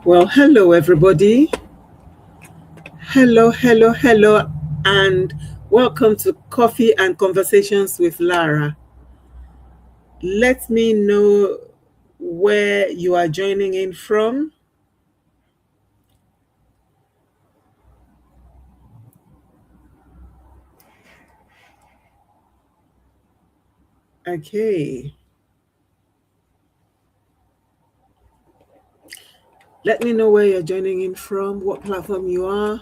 Well, hello, everybody. Hello, and welcome to Coffee and Conversations with Lara. Let me know where you are joining in from. Okay. Let me know where you're joining in from, what platform you are.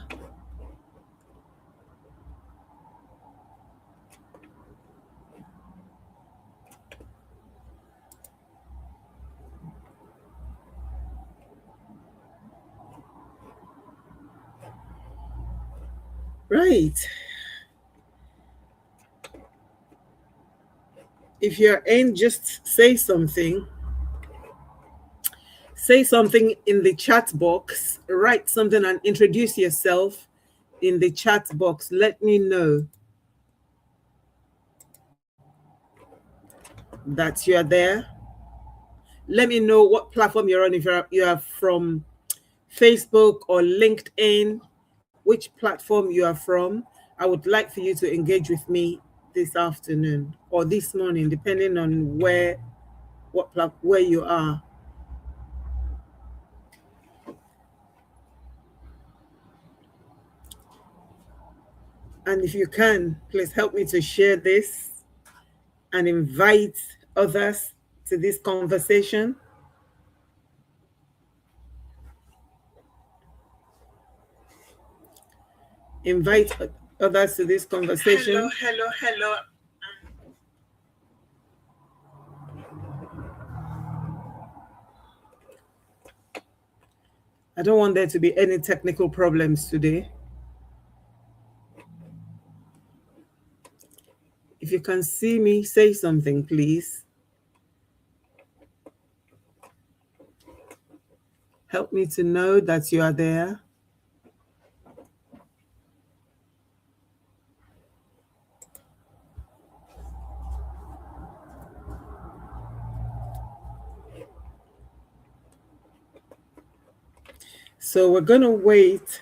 Right. If you're in, just say something. Say something in the chat box. Write something and introduce yourself in the chat box. Let me know that you're there. Let me know what platform you're on. If you are from Facebook or LinkedIn, which platform you are from. I would like for you to engage with me this afternoon or this morning, depending on where you are. And if you can, please help me to share this and invite others to this conversation. Invite others to this conversation. Hello. I don't want there to be any technical problems today. If you can see me, say something, please. Help me to know that you are there. So we're going to wait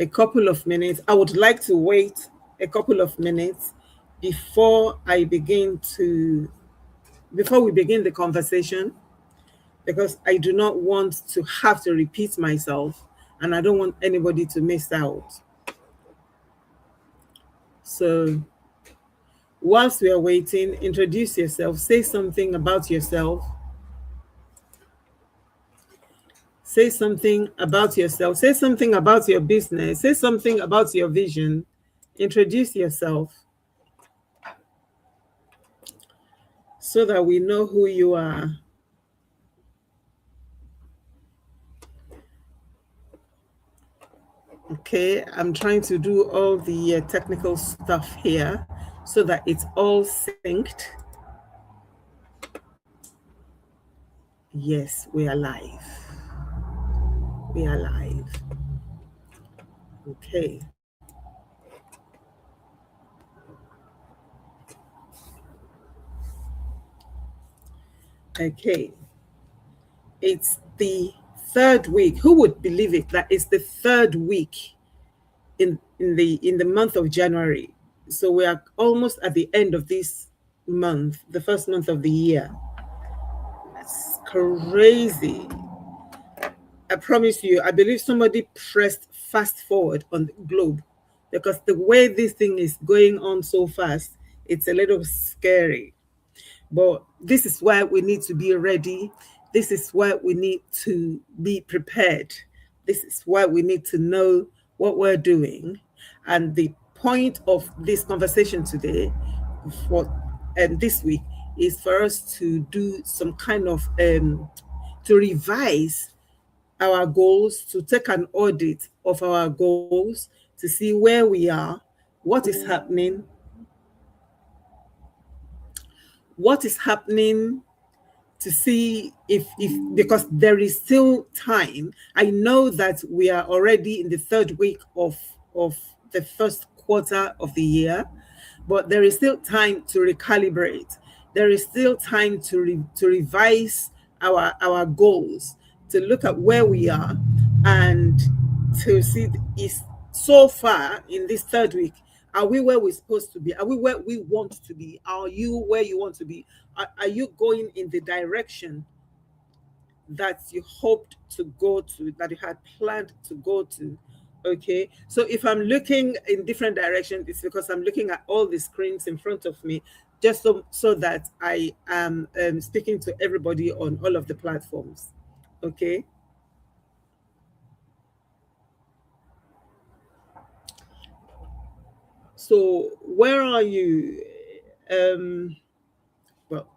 a couple of minutes. I would like to wait a couple of minutes before we begin the conversation, because I do not want to have to repeat myself and I don't want anybody to miss out. So whilst we are waiting, introduce yourself, say something about yourself. Say something about yourself. Say something about your business. Say something about your vision. Introduce yourself so that we know who you are. Okay, I'm trying to do all the technical stuff here so that it's all synced. Yes, we are live. We are live. Okay. Okay. It's the third week. Who would believe it that it's the third week in the month of January? So we are almost at the end of this month, the first month of the year. That's crazy. I promise you, I believe somebody pressed fast forward on the globe, because the way this thing is going on so fast, it's a little scary. But this is why we need to be ready. This is why we need to be prepared. This is why we need to know what we're doing. And the point of this conversation today and this week is for us to do some kind of to revise our goals, to take an audit of our goals, to see where we are, what is happening, to see if because there is still time. I know that we are already in the third week of the first quarter of the year, but there is still time to recalibrate. There is still time to revise our goals, to look at where we are, and to see is so far in this third week, are we where we're supposed to be? Are we where we want to be? Are you where you want to be? Are you going in the direction that you hoped to go to, that you had planned to go to? Okay, so if I'm looking in different directions, it's because I'm looking at all the screens in front of me, just so that I am speaking to everybody on all of the platforms. Okay, so where are you? Um, well,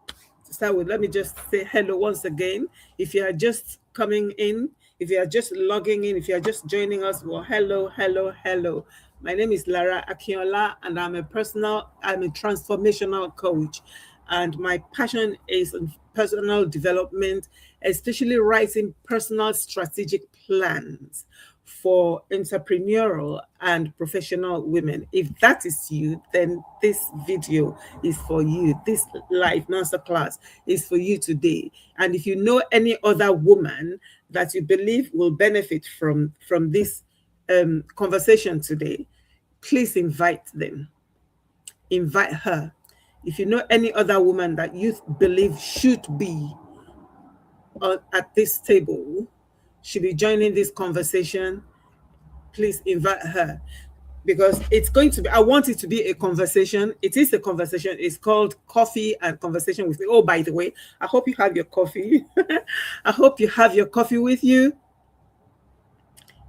to start with, let me just say hello once again. If you are just coming in, if you are just logging in, if you are just joining us, well, hello, hello, hello. My name is Lara Akinola, and I'm a transformational coach. And my passion is on personal development, especially writing personal strategic plans for entrepreneurial and professional women. If that is you, then this video is for you. This live masterclass is for you today. And if you know any other woman that you believe will benefit from this conversation today, please invite them. Invite her. If you know any other woman that you believe should be at this table, should be joining this conversation, please invite her, because it's going to be, I want it to be a conversation. It is a conversation. It's called Coffee and Conversation with Me. Oh, by the way, I hope you have your coffee. I hope you have your coffee with you.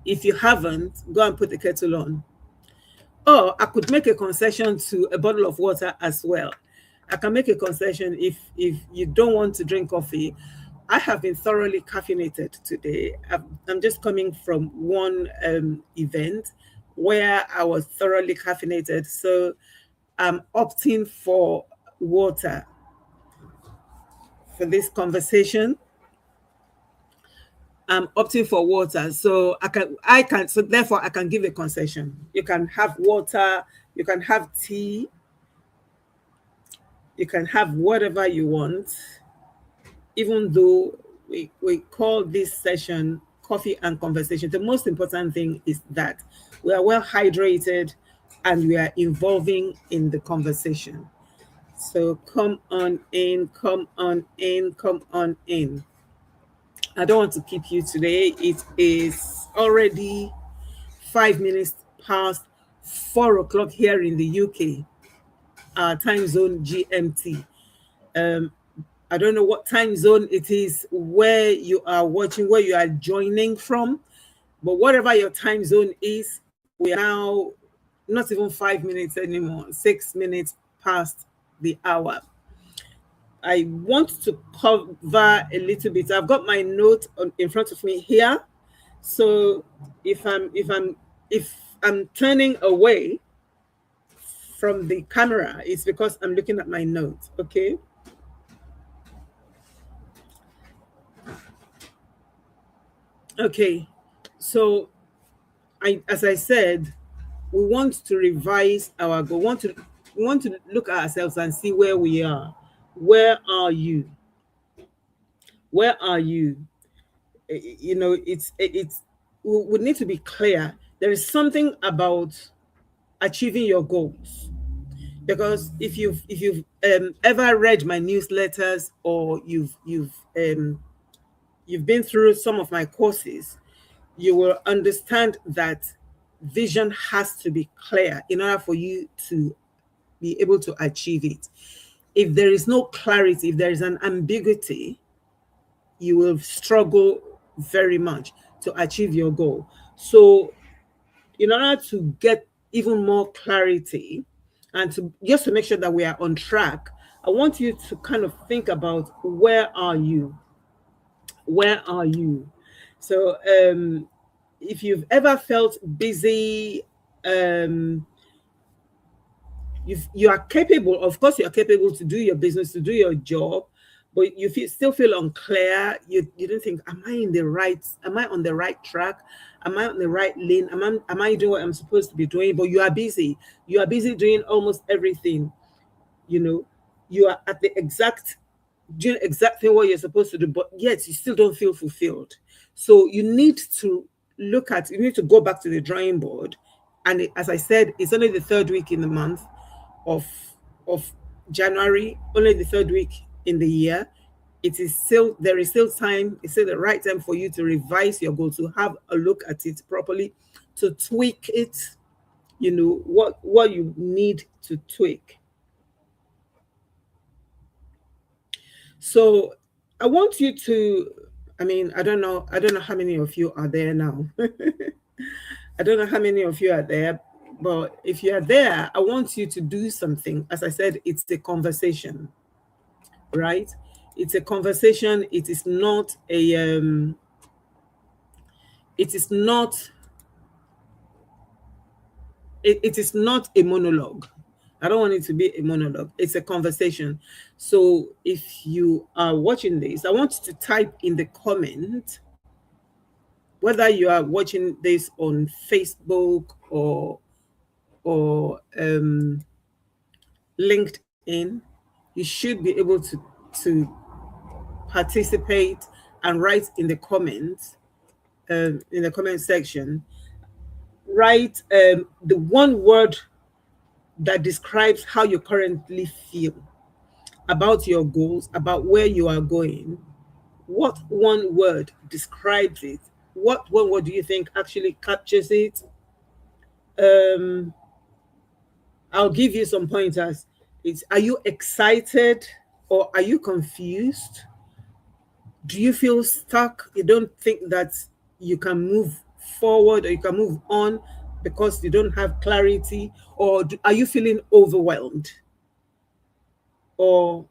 If you haven't, go and put the kettle on. Or I could make a concession to a bottle of water as well. I can make a concession if you don't want to drink coffee. I have been thoroughly caffeinated today. I'm just coming from one event where I was thoroughly caffeinated. So I'm opting for water for this conversation. I'm opting for water. So so therefore I can give a concession. You can have water, you can have tea, you can have whatever you want, even though we call this session Coffee and Conversation. The most important thing is that we are well hydrated and we are involving in the conversation. So come on in, come on in, come on in. I don't want to keep you today. It is already 5 minutes past 4 o'clock here in the UK, time zone GMT. I don't know what time zone it is where you are watching, where you are joining from, but whatever your time zone is, we are now not even 5 minutes anymore, 6 minutes past the hour. I want to cover a little bit. I've got my note in front of me here. So if I'm turning away from the camera, it's because I'm looking at my notes. Okay. Okay. So as I said, we want to revise our goal. We want to look at ourselves and see where we are. Where are you? Where are you? You know, it's we need to be clear. There is something about achieving your goals, because if you've ever read my newsletters, or you've been through some of my courses, you will understand that vision has to be clear in order for you to be able to achieve it. If there is no clarity, if there is an ambiguity, you will struggle very much to achieve your goal. So in order to get even more clarity, and to just to make sure that we are on track, I want you to kind of think about, where are you? Where are you? So if you've ever felt busy, you are capable, of course you are capable to do your business, to do your job, but still feel unclear. You don't think, am I on the right track? Am I on the right lane? Am I doing what I'm supposed to be doing? But you are busy doing almost everything. You know, you are at the exact doing exactly what you're supposed to do, but yet you still don't feel fulfilled. So you need to you need to go back to the drawing board. And as I said, it's only the third week in the month of of January, only the third week in the year. It is still there is still time. It's still the right time for you to revise your goal, to have a look at it properly, to tweak it. You know what you need to tweak. So I want you to, I mean, I don't know how many of you are there now. I don't know how many of you are there, but if you are there, I want you to do something. As I said, it's a conversation, right? It's a conversation. It is not it is not a monologue. I don't want it to be a monologue. It's a conversation. So if you are watching this, I want you to type in the comment whether you are watching this on Facebook or LinkedIn. You should be able to participate and write in the comment section. Write the one word that describes how you currently feel about your goals, about where you are going. What one word describes it? What one word do you think actually captures it? Um, I'll give you some pointers. It's, are you excited or are you confused? Do you feel stuck? You don't think that you can move forward or you can move on because you don't have clarity? Or are you feeling overwhelmed? Or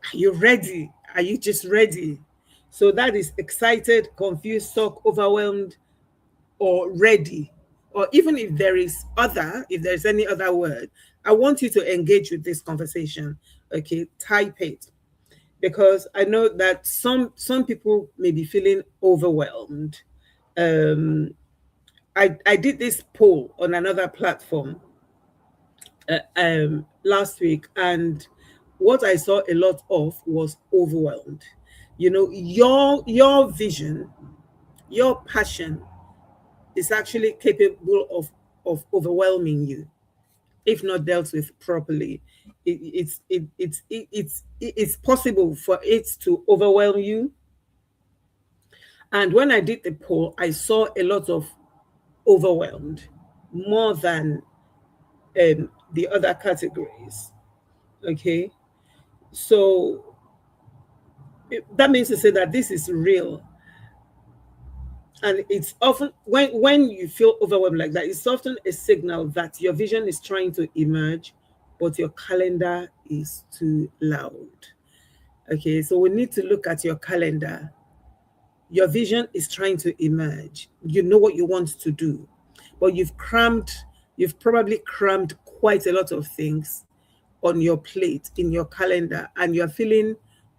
are you ready? Are you just ready? So that is excited, confused, stuck, overwhelmed, or ready. Or even if there's any other word, I want you to engage with this conversation. Okay, type it, because I know that some people may be feeling overwhelmed. I did this poll on another platform last week, and what I saw a lot of was overwhelmed. You know, your vision, your passion is actually capable of overwhelming you if not dealt with properly. It's possible for it to overwhelm you. And when I did the poll, I saw a lot of overwhelmed more than the other categories. Okay, so that means to say that this is real. And it's often when you feel overwhelmed like that, it's often a signal that your vision is trying to emerge, but your calendar is too loud. Okay, so we need to look at your calendar. Your vision is trying to emerge. You know what you want to do, but you've probably crammed quite a lot of things on your plate, in your calendar, and you're feeling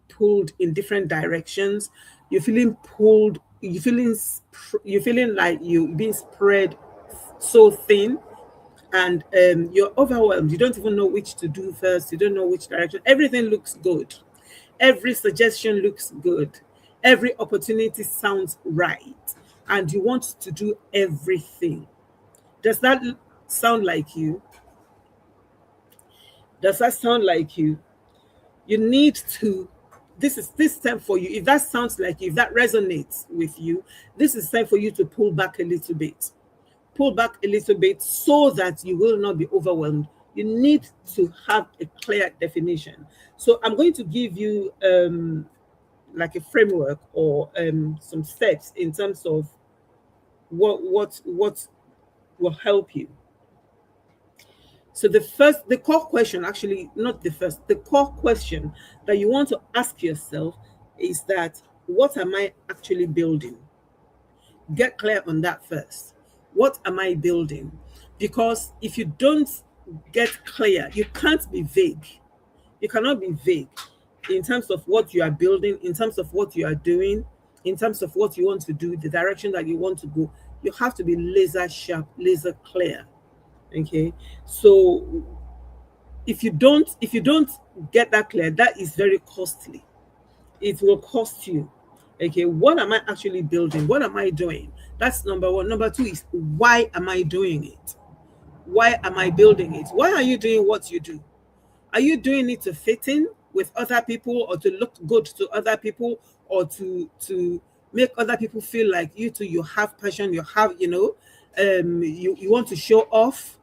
pulled in different directions. You're feeling pulled, you're feeling like you're being spread so thin, and you're overwhelmed. You don't even know which to do first. You don't know which direction. Everything looks good. Every suggestion looks good. Every opportunity sounds right. And you want to do everything. Does that sound like you? Does that sound like you? You need to, this is this time for you. If that sounds like you, if that resonates with you, this is time for you to pull back a little bit. Pull back a little bit so that you will not be overwhelmed. You need to have a clear definition. So I'm going to give you like a framework or some steps in terms of what will help you. So the core question, actually not the first, the core question that you want to ask yourself is that, what am I actually building? Get clear on that first. What am I building? Because if you don't get clear, you can't be vague. You cannot be vague in terms of what you are building, in terms of what you are doing, in terms of what you want to do, the direction that you want to go. You have to be laser sharp, laser clear. Okay. So if you don't get that clear, that is very costly. it will cost you. Okay, what am I actually building? What am I doing? That's number one. Number two is, why am I doing it? Why am I building it? Why are you doing what you do? Are you doing it to fit in with other people, or to look good to other people, or to make other people feel like you too, you have passion, you have, you want to show off?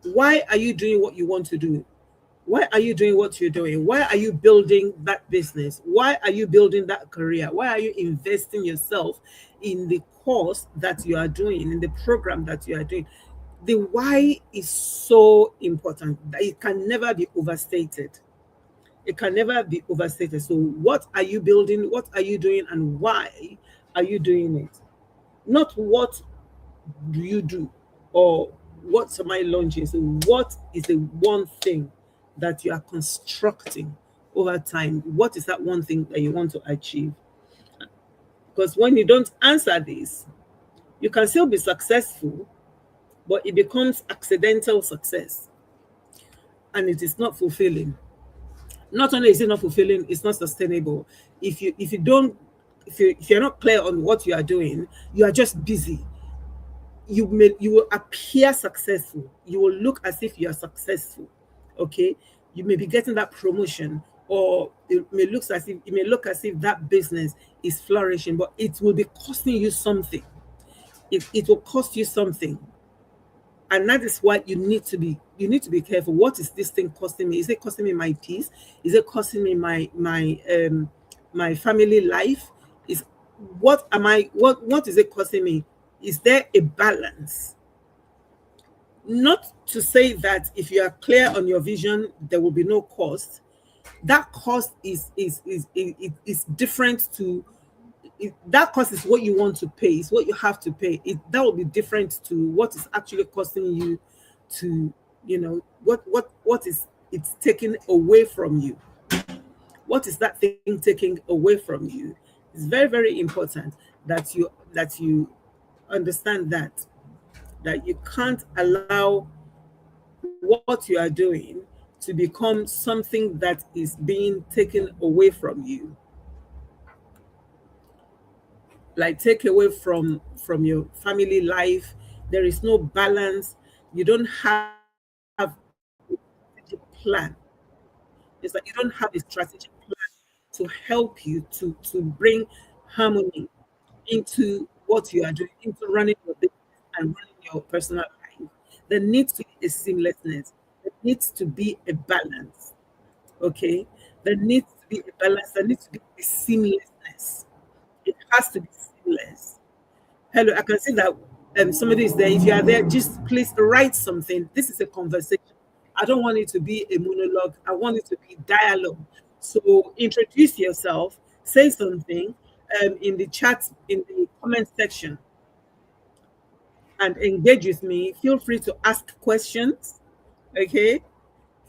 Why are you doing what you want to do? Why are you doing what you're doing? Why are you building that business? Why are you building that career? Why are you investing yourself in the course that you are doing, in the program that you are doing? The why is so important that it can never be overstated. It can never be overstated. So, what are you building? What are you doing? And why are you doing it? Not what do you do, or what am I launching? So, what is the one thing that you are constructing over time? What is that one thing that you want to achieve? Because when you don't answer this, you can still be successful, but it becomes accidental success, and it is not fulfilling. Not only is it not fulfilling, it's not sustainable. If you don't, if you're not clear on what you are doing, you are just busy. You will appear successful, you will look as if you are successful. Okay, you may be getting that promotion, or it may look as if that business is flourishing, but it will be costing you something. It will cost you something. And that is why you need to be careful. What is this thing costing me? Is it costing me my peace? Is it costing me my family life? Is what is it costing me? Is there a balance? Not to say that if you are clear on your vision, there will be no cost. That cost is different to that cost is what you want to pay. It's what you have to pay. That will be different to what is actually costing you to, what is it's taking away from you. What is that thing taking away from you? It's very, very important that you understand that you can't allow what you are doing to become something that is being taken away from you, like take away from your family life. There is no balance. You don't have a strategic plan. It's like you don't have a strategic plan to help you to bring harmony into what you are doing, into running your business and running your personal life. There needs to be a seamlessness. There needs to be a balance. Okay, there needs to be a balance. There needs to be a seamlessness. It has to be seamless. Hello, I can see that somebody is there. If you are there, just please write something. This is a conversation. I don't want it to be a monologue. I want it to be dialogue. So introduce yourself, say something in the chat, in the comment section, and engage with me. Feel free to ask questions. Okay,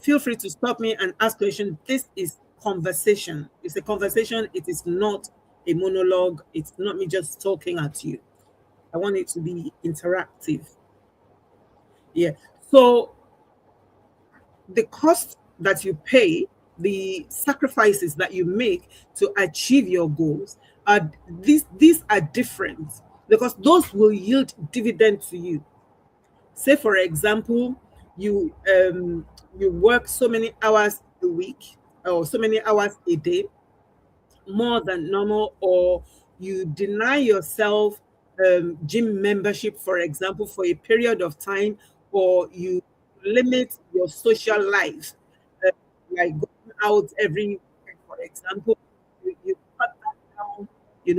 feel free to stop me and ask questions. This is conversation. It's a conversation. It is not a monologue. It's not me just talking at you. I want it to be interactive. Yeah. So the cost that you pay, the sacrifices that you make to achieve your goals are these are different, because those will yield dividend to you. Say for example, you work so many hours a week, or so many hours a day, more than normal, or you deny yourself gym membership, for example, for a period of time, or you limit your social life, uh, like going out every weekend, for example, you cut that down,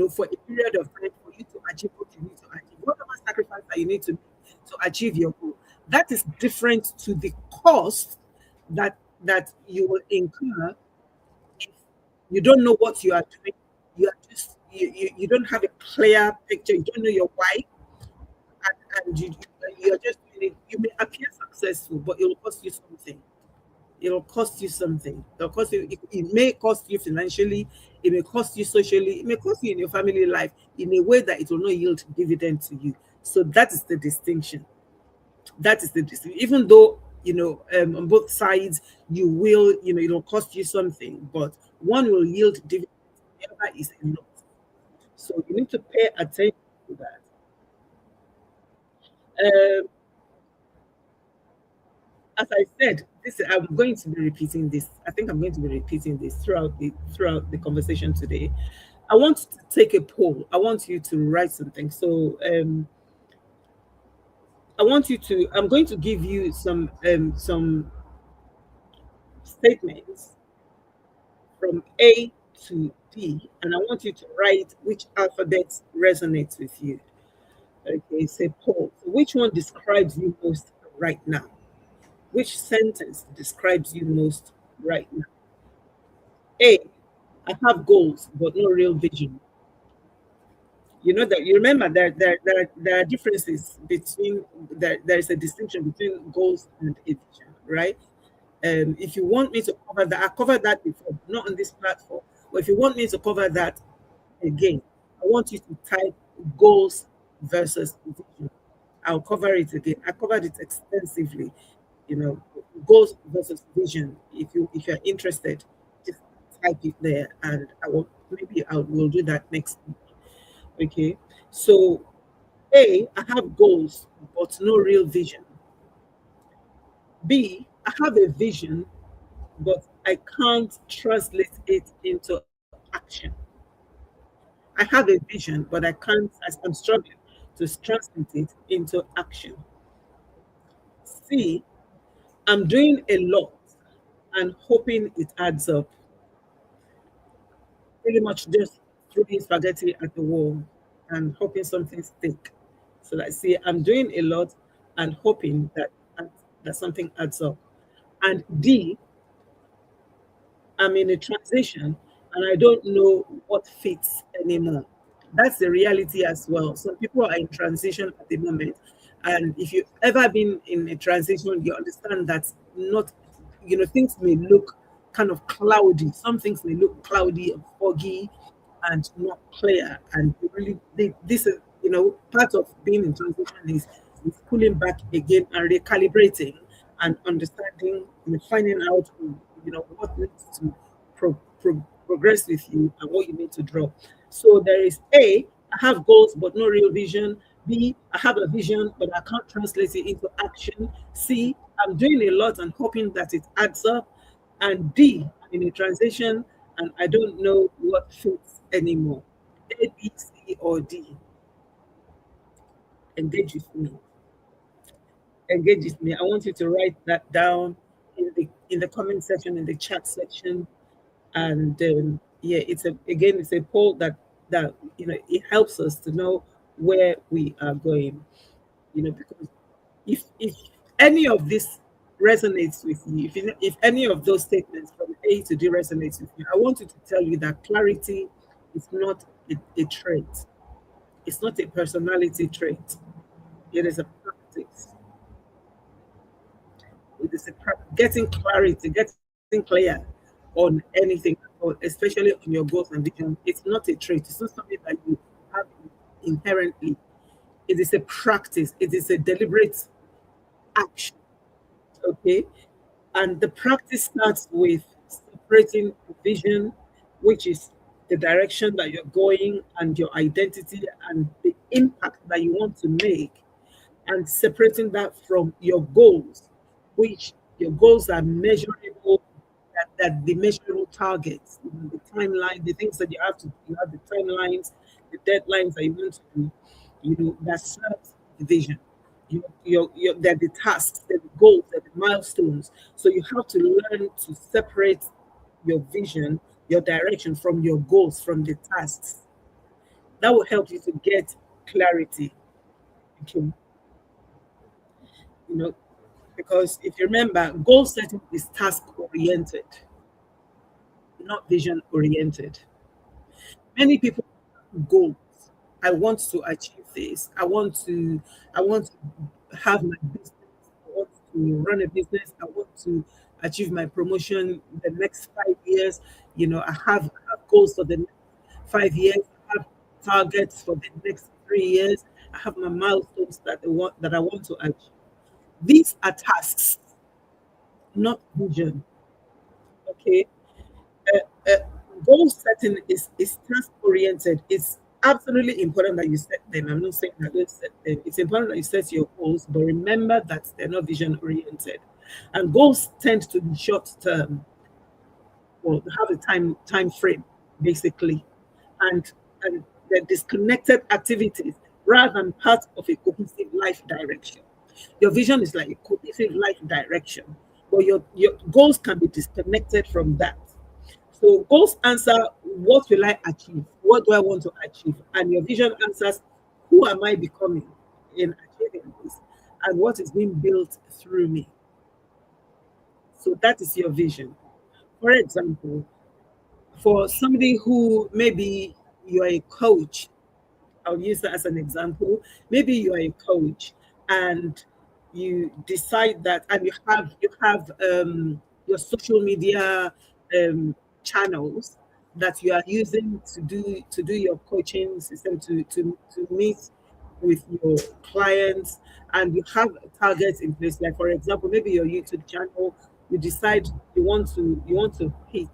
for a period of time for you to achieve what you need to achieve, whatever sacrifice that you need to make to achieve your goal. That is different to the cost that you will incur if you don't know what you are doing. You don't have a clear picture. You don't know your why, and you're just doing it. You may appear successful, but it will cost you something. It'll cost you something. It may cost you financially, it may cost you socially, it may cost you in your family life in a way that it will not yield dividend to you. So that is the distinction. That is the distinction. Even though on both sides, it'll cost you something, but one will yield dividend the other is a lot. So you need to pay attention to that. Um, as I said, this I'm going to be repeating this. I think I'm going to be repeating this throughout the conversation today. I want to take a poll. I want you to write something. So I want you to. I'm going to give you some statements from A to D, and I want you to write which alphabet resonates with you. Okay, say Paul. So which one describes you most right now? Which sentence describes you most right now? A, I have goals but no real vision. You know that you remember there are differences between there is a distinction between goals and a vision, right? If you want me to cover that, I covered that before, not on this platform. But if you want me to cover that again, I want you to type goals versus vision. I'll cover it again. I covered it extensively. You know, goals versus vision. If you're interested, just type it there, and I will maybe I will do that next week. Okay. So A, I have goals but no real vision. B, I have a vision but I can't translate it into action. I have a vision, but I can't, I'm struggling to translate it into action. C, I'm doing a lot and hoping it adds up. Pretty much just throwing spaghetti at the wall and hoping something stick. So that see, I'm doing a lot and hoping that something adds up. And D, I'm in a transition and I don't know what fits anymore. That's the reality as well. Some people are in transition at the moment. And if you've ever been in a transition, you understand that not, things may look kind of cloudy. Some things may look cloudy and foggy and not clear. And this is, part of being in transition is pulling back again and recalibrating and understanding and finding out, what needs to progress with you and what you need to drop. So there is A, I have goals but no real vision. B, I have a vision but I can't translate it into action. C, I'm doing a lot and hoping that it adds up. And D, I'm in a transition and I don't know what fits anymore. A, B, C, or D. Engage with me. Engage with me. I want you to write that down in the comment section, in the chat section. And yeah, it's a poll that it helps us to know where we are going. Because if any of this resonates with you, if any of those statements from A to D resonates with you, I want you to tell you that clarity is not a trait. It's not a personality trait. It is a practice. It is getting clarity, getting clear on anything, or especially on your goals and vision. It's not a trait. It's not something that you have inherently. It is a practice. It is a deliberate action. Okay, and the practice starts with separating vision, which is the direction that you're going and your identity and the impact that you want to make, and separating that from your goals, which your goals are measurable, that the measurable targets, the timeline, the things that you have the timelines, the deadlines that you want to do, that serves the vision. They're the tasks, they're the goals, they're the milestones. So you have to learn to separate your vision, your direction from your goals, from the tasks. That will help you to get clarity. Okay. you know, because if you remember, goal setting is task oriented, not vision oriented. Many people have goals. I want to achieve this. I want to have my business. I want to run a business. I want to achieve my promotion in the next 5 years. I have goals for the next 5 years. I have targets for the next 3 years. I have my milestones that I want to achieve. These are tasks, not vision. Okay. Uh, uh, Goal setting is task oriented. It's absolutely important that you set them. I'm not saying that don't set them. It's important that you set your goals, but remember that they're not vision oriented. And goals tend to be short term or have a time frame, basically. And they're disconnected activities rather than part of a cohesive life direction. Your vision is like a cohesive life direction, but your goals can be disconnected from that. So goals answer what will I achieve? What do I want to achieve? And your vision answers who am I becoming in achieving this? And what is being built through me. So that is your vision. For example, for somebody who maybe you're a coach, I'll use that as an example. Maybe you are a coach and you decide that, and you have your social media um, channels that you are using to do your coaching system to meet with your clients, and you have targets in place. Like for example, maybe your YouTube channel, you decide you want to hit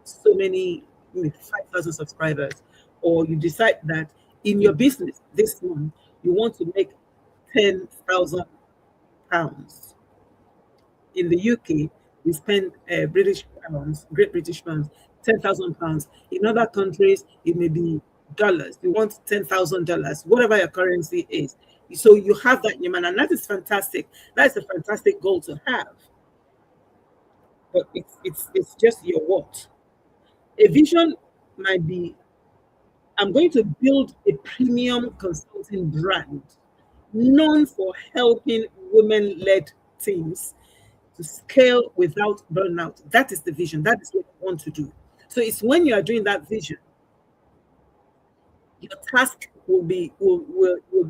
so many 5,000 subscribers, or you decide that in your business this month you want to make 10,000 pounds. In the UK, we spend British pounds, Great British pounds, 10,000 pounds. In other countries, it may be dollars. You want $10,000, whatever your currency is. So you have that in your mind, and that is fantastic. That's a fantastic goal to have. But it's just your what. A vision might be, I'm going to build a premium consulting brand known for helping women led teams to scale without burnout. That is the vision. That is what you want to do. So it's when you are doing that vision, your task will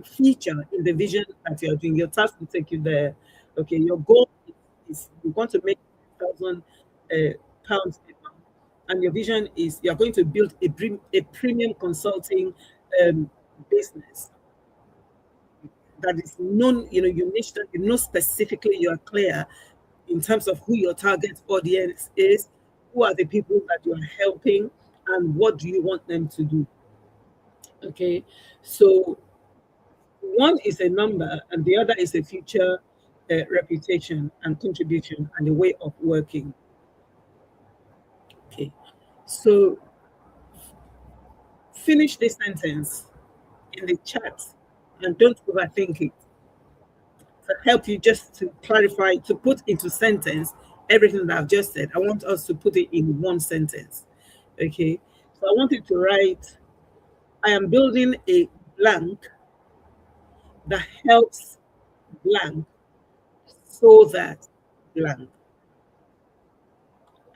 feature in the vision that you are doing. Your task will take you there. Okay, your goal is you want to make 1,000 pounds a month, and your vision is you are going to build a premium consulting um, business that is known, you niche that, specifically, you are clear in terms of who your target audience is, who are the people that you are helping, and what do you want them to do. Okay, so one is a number, and the other is a future reputation and contribution and a way of working. Okay, so finish this sentence in the chat and don't overthink it. To help you just to clarify, to put into sentence everything that I've just said. I want us to put it in one sentence. Okay. So I want you to write, I am building a blank that helps blank so that blank.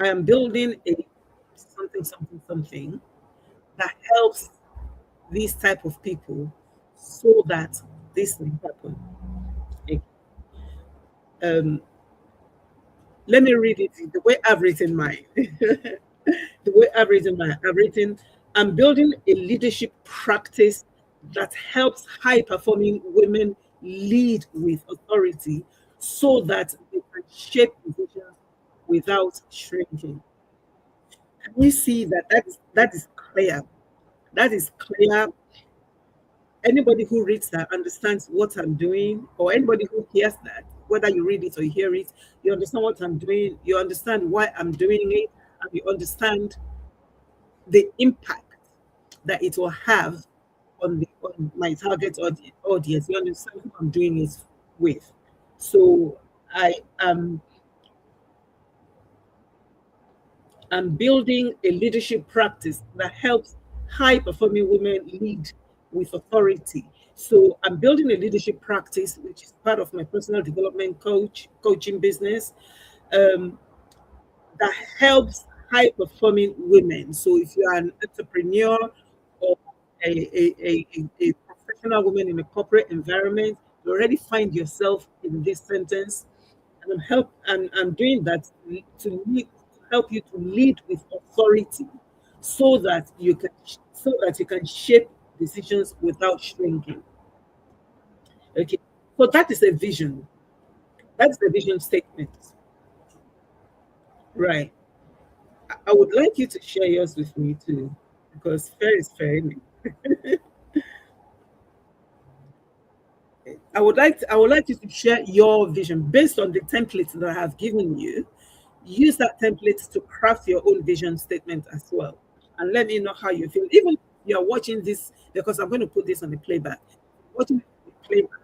I am building a something, something, something that helps these type of people so that this will happen. Okay. Um, Let me read it the way I've written mine. The way I've written mine, I've written, I'm building a leadership practice that helps high performing women lead with authority so that they can shape decisions without shrinking. Can we see that that is clear? That is clear. Anybody who reads that understands what I'm doing, or anybody who hears that, whether you read it or you hear it, you understand what I'm doing, you understand why I'm doing it, and you understand the impact that it will have on my target audience. You understand who I'm doing it with. So I am I'm building a leadership practice that helps high performing women lead with authority. So I'm building a leadership practice, which is part of my personal development coaching business, um, that helps high performing women. So if you are an entrepreneur or a professional woman in a corporate environment, you already find yourself in this sentence. And I'm doing that to help you to lead with authority so that you can shape decisions without shrinking. Okay. So that is a vision. That's the vision statement. Right. I would like you to share yours with me too, because fair is fair. Innit? I would like you to share your vision based on the template that I have given you. Use that template to craft your own vision statement as well, and let me know how you feel. Even if you're watching this, because I'm going to put this on the playback. Watching the playback,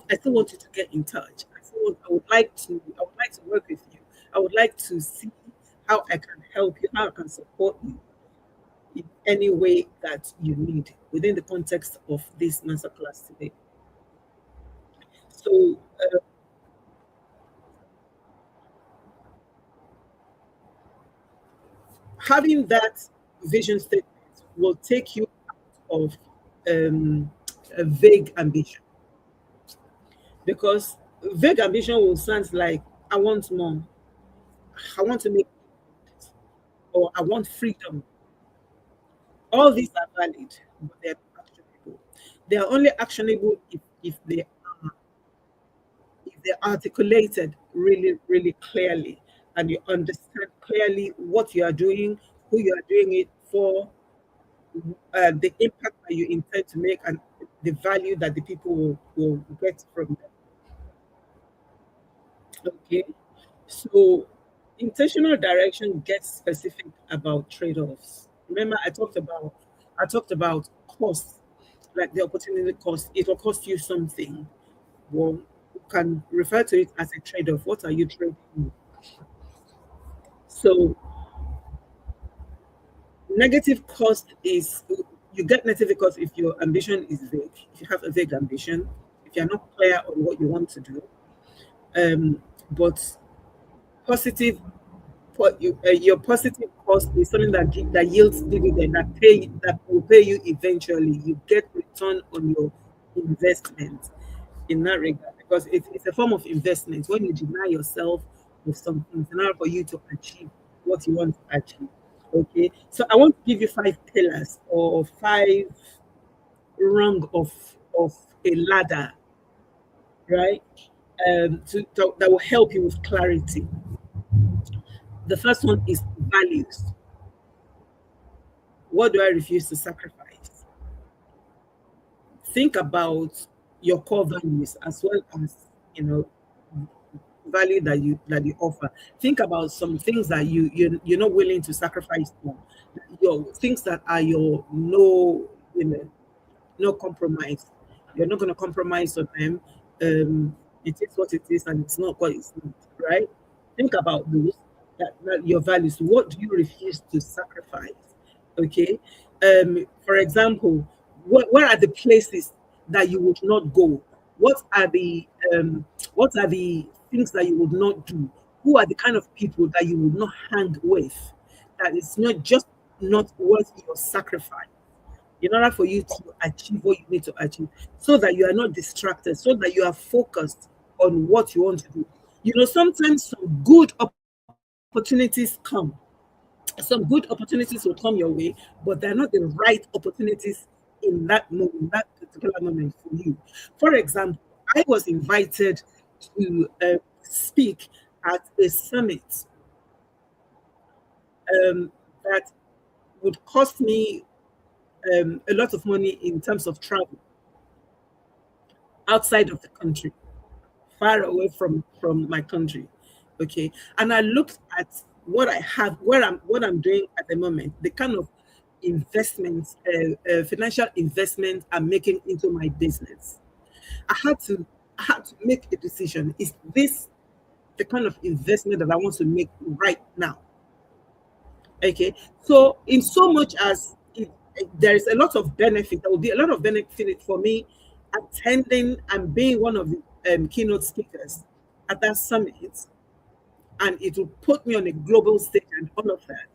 I still want you to get in touch. I would like to work with you. I would like to see how I can help you, how I can support you in any way that you need within the context of this masterclass today. So, having that vision statement will take you out of um, a vague ambition, because vague ambition will sound like I want more, I want to make, or I want freedom. All these are valid, but they're not actionable. They are only actionable if they're articulated really, really clearly, and you understand clearly what you are doing, who you are doing it for, the impact that you intend to make, and the value that the people will get from them. Okay. So intentional direction gets specific about trade-offs. Remember, I talked about cost, like the opportunity cost. It will cost you something. Well, you can refer to it as a trade-off. What are you trading? So negative cost is, you get negative cost if your ambition is vague. If you have a vague ambition, if you're not clear on what you want to do, but positive, your positive cost is something that yields dividend, that will pay you eventually. You get return on your investment in that regard, because it's a form of investment when you deny yourself of something in order for you to achieve what you want to achieve. Okay, so I want to give you five pillars or five rung of a ladder, right? That will help you with clarity. The first one is values. What do I refuse to sacrifice? Think about your core values as well as, you know, value that you offer. Think about some things that you're not willing to sacrifice for. Your things that are your no, you know, no compromise. You're not going to compromise on them. It is what it is, and it's not what it's not. Right? Think about those, that your values. What do you refuse to sacrifice? Okay. For example, where are the places that you would not go? What are the what are the things that you would not do? Who are the kind of people that you would not hang with? That is not just not worth your sacrifice in order for you to achieve what you need to achieve, so that you are not distracted, so that you are focused on what you want to do. You know, sometimes some good opportunities come, some good opportunities will come your way, but they're not the right opportunities in that moment, that particular moment for you. For example, I was invited to speak at a summit um, that would cost me a lot of money in terms of travel outside of the country, far away from my country. Okay, and I looked at what I have, what I'm doing at the moment, the kind of investments, financial investment I'm making into my business. I had to I had to make a decision. Is this the kind of investment that I want to make right now? Okay, so in so much as there is a lot of benefit, there will be a lot of benefit for me attending and being one of the keynote speakers at that summit, and it will put me on a global stage and all of that.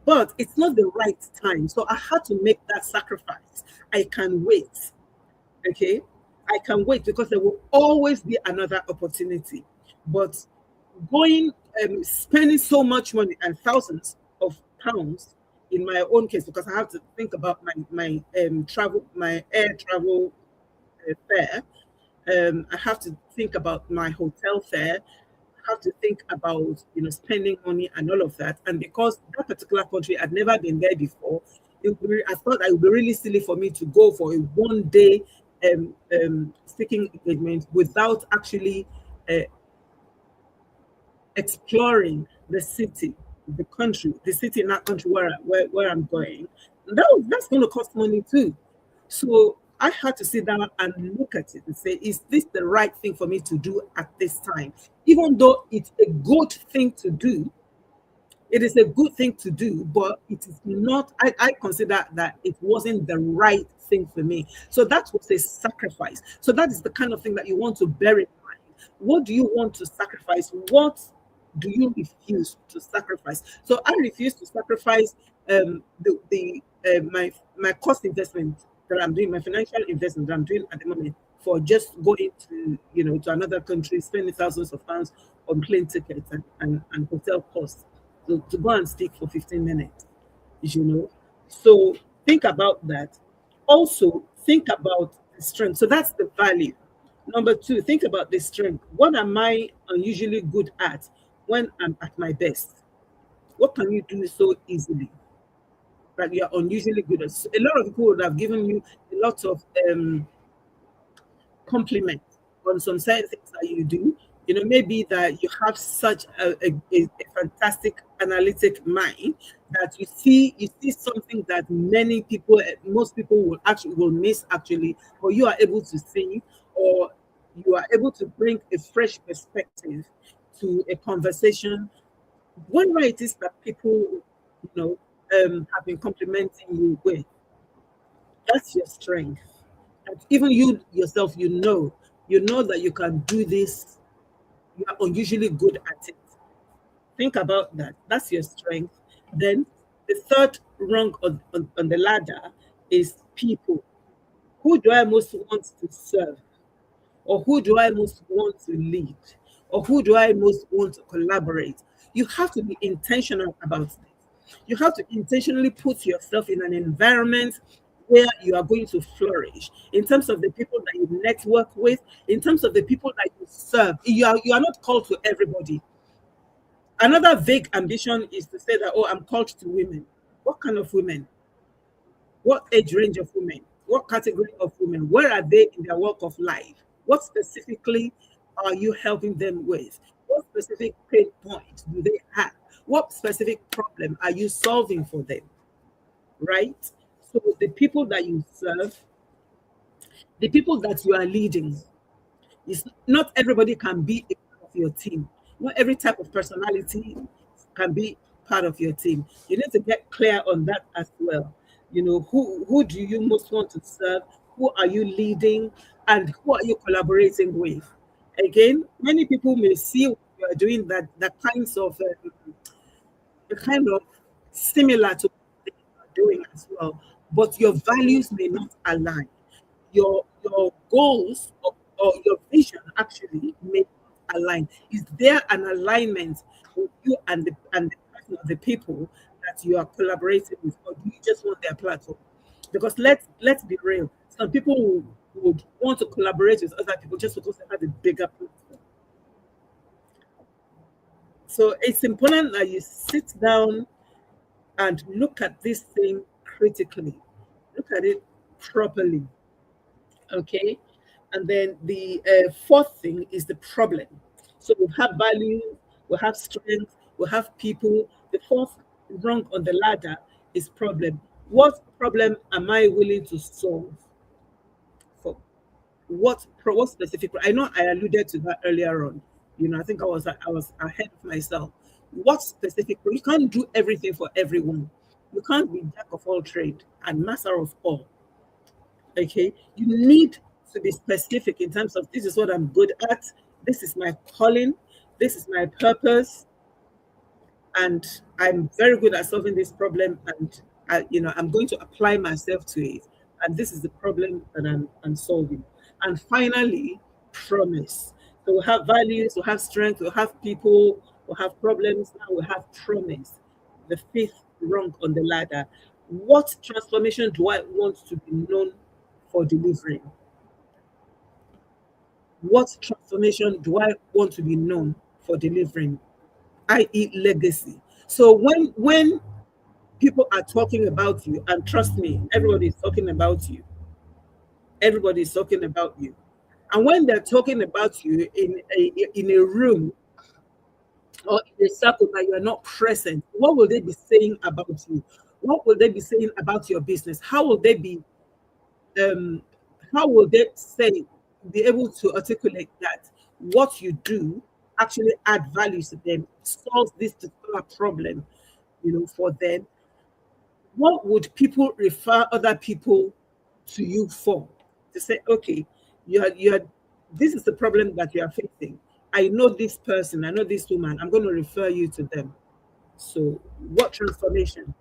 But it's not the right time, so I had to make that sacrifice. I can wait. Okay, I can wait because there will always be another opportunity. But going, spending so much money and thousands of pounds in my own case, because I have to think about my travel, my air travel fare. I have to think about my hotel fare, have to think about, spending money and all of that. And because that particular country had never been there before, I thought it would be really silly for me to go for a 1 day speaking engagement without actually uh, exploring the city, the country, the city in that country where I'm going. That's going to cost money too. So I had to sit down and look at it and say, is this the right thing for me to do at this time? Even though it's a good thing to do, it is a good thing to do, but it is not, I consider that it wasn't the right thing for me. So that was a sacrifice. So that is the kind of thing that you want to bear in mind. What do you want to sacrifice? What do you refuse to sacrifice? So I refuse to sacrifice my cost investment that I'm doing, my financial investment that I'm doing at the moment, for just going to another country, spending thousands of pounds on plane tickets and hotel costs to go and speak for 15 minutes, you know. So think about that. Also, think about the strength. So that's the value. Number two, think about the strength. What am I unusually good at when I'm at my best? What can you do so easily that you're unusually good at? So a lot of people would have given you a lot of compliment on some certain things that you do. Maybe that you have such a fantastic analytic mind that you see something that most people will miss actually, or you are able to see, or you are able to bring a fresh perspective to a conversation. Whatever it is that people, have been complimenting you with, that's your strength. And even you yourself, you know that you can do this. You are unusually good at it. Think about that. That's your strength. Then the third rung on the ladder is people. Who do I most want to serve? Or who do I most want to lead? Or who do I most want to collaborate? You have to be intentional about this. You have to intentionally put yourself in an environment where you are going to flourish in terms of the people that you network with, in terms of the people that you serve. You are not called to everybody. Another vague ambition is to say that, oh, I'm called to women. What kind of women? What age range of women? What category of women? Where are they in their walk of life? What specifically are you helping them with? What specific pain points do they have? What specific problem are you solving for them? Right? So the people that you serve, the people that you are leading, is not everybody can be a part of your team. Not every type of personality can be part of your team. You need to get clear on that as well. Who do you most want to serve? Who are you leading? And who are you collaborating with? Again, many people may see what you are doing, that the kind of similar to what they are doing as well, but your values may not align. Your goals, or your vision actually may not align. Is there an alignment with you and the person or the people that you are collaborating with, or do you just want their platform? Because let's be real, some people would want to collaborate with other people just because they have a bigger platform. So it's important that you sit down and look at this thing critically, look at it properly. Okay. And then the fourth thing is the problem. So we have value, we have strength, we have people. The fourth rung on the ladder is problem. What problem am I willing to solve for? What specific? I know I alluded to that earlier on. I think I was ahead of myself. What specific? You can't do everything for everyone. You can't be jack of all trade and master of all. Okay, you need to be specific in terms of, this is what I'm good at, this is my calling, this is my purpose, and I'm very good at solving this problem, and I'm going to apply myself to it, and this is the problem that I'm solving. And finally, promise. So we have values, we have strength, we have people, we have problems, now we have promise, the fifth rung on the ladder. What transformation do I want to be known for delivering? What transformation do I want to be known for delivering, i.e., legacy. So when people are talking about you, and trust me, everybody is talking about you. Everybody is talking about you. And when they're talking about you in a room or in a circle that you are not present, what will they be saying about you? What will they be saying about your business? Um, how will they be able to articulate that what you do actually add value to them, solves this particular problem, for them? What would people refer other people to you for? To say, okay, you're this is the problem that you are facing. I know this person, I know this woman, I'm going to refer you to them. So what transformation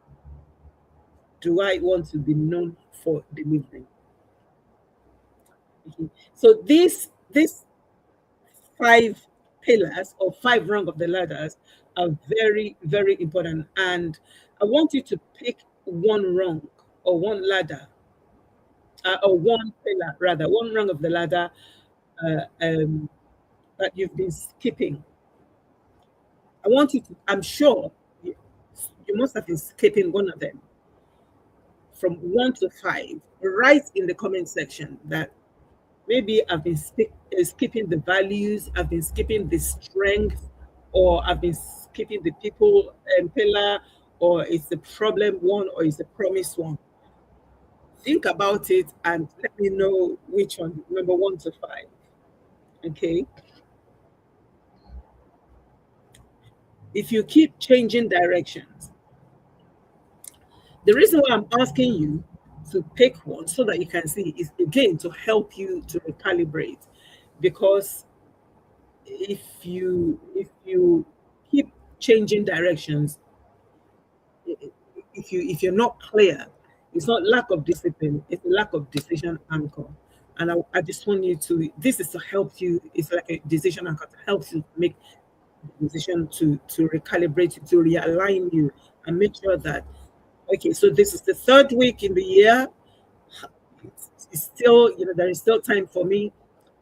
do I want to be known for delivering? Mhm. So these five pillars or five rung of the ladders are very, very important. And I want you to pick one rung or one ladder, or one pillar rather, one rung of the ladder, that you've been skipping. I want you to, I'm sure you must have been skipping one of them from 1 to 5. Write in the comment section that maybe I've been skipping the values, I've been skipping the strength, or I've been skipping the people pillar, or it's the problem one, or it's the promise one. Think about it and let me know which one, number 1 to 5. Okay. If you keep changing directions, the reason why I'm asking you to pick one so that you can see is again to help you to recalibrate. Because if you keep changing directions, if you're not clear, it's not lack of discipline, it's a lack of decision anchor. And I just want you to, this is to help you, it's like a decision anchor to help you make the decision, to recalibrate you, to realign you, and make sure that, okay, so this is the third week in the year. It's still, there is still time for me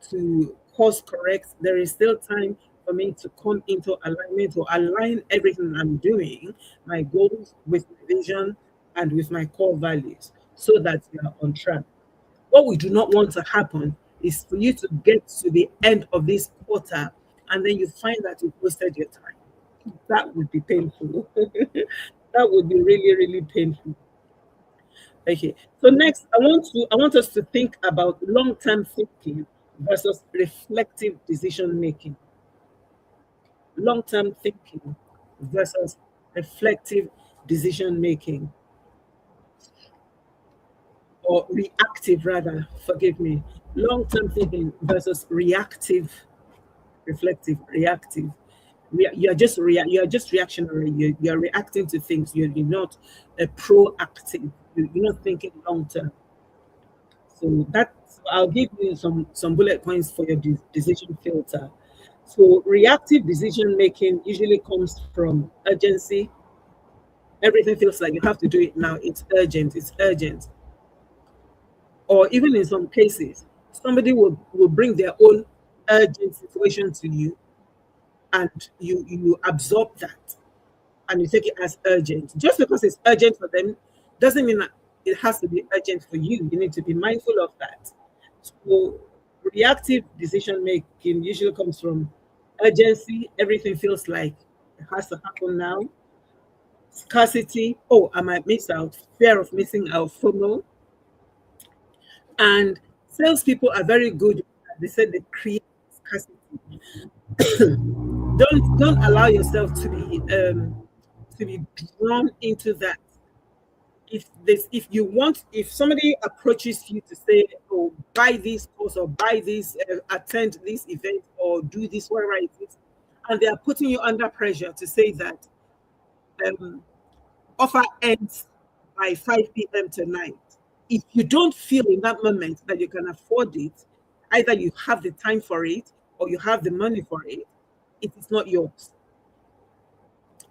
to course correct. There is still time for me to come into alignment, to align everything I'm doing, my goals with my vision and with my core values, so that you are on track. What we do not want to happen is for you to get to the end of this quarter and then you find that you've wasted your time. That would be painful. That would be really, really painful. Okay. So next, I want us to think about long-term thinking versus reflective decision making. Long-term thinking versus reflective decision making, or reactive rather, forgive me. Long-term thinking versus reactive, reflective, reactive. You're just reactionary. You're reacting to things. You're not a proactive. You're not thinking long term. So that's, I'll give you some bullet points for your decision filter. So reactive decision making usually comes from urgency. Everything feels like you have to do it now. It's urgent. It's urgent. Or even in some cases, somebody will bring their own urgent situation to you, and you absorb that and you take it as urgent. Just because it's urgent for them doesn't mean that it has to be urgent for you. You need to be mindful of that. So reactive decision making usually comes from urgency. Everything feels like it has to happen now. Scarcity. Oh, I might miss out. Fear of missing out. FOMO. And salespeople are very good. They said they create scarcity. Don't allow yourself to be drawn into that. If you want, if somebody approaches you to say, oh, buy this course, or buy this, attend this event, or do this, whatever it is, and they are putting you under pressure to say that, um, offer ends by 5 p.m. tonight. If you don't feel in that moment that you can afford it, either you have the time for it or you have the money for it, it is not yours.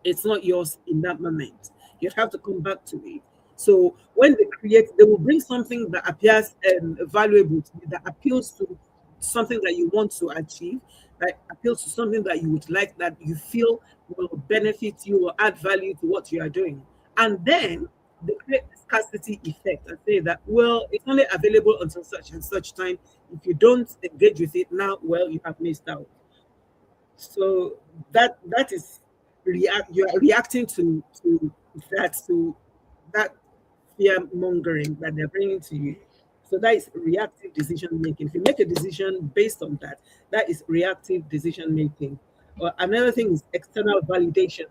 It's not yours in that moment. You have to come back to it. So when they create, they will bring something that appears valuable to you, that appeals to something that you want to achieve, that appeals to something that you would like, that you feel will benefit you or add value to what you are doing. And then they create the scarcity effect and say that, well, it's only available until such and such time. If you don't engage with it now, well, you have missed out. So that is you are reacting to that fear mongering that they're bringing to you. So that is reactive decision making. If you make a decision based on that, that is reactive decision making. Or another thing is external validation.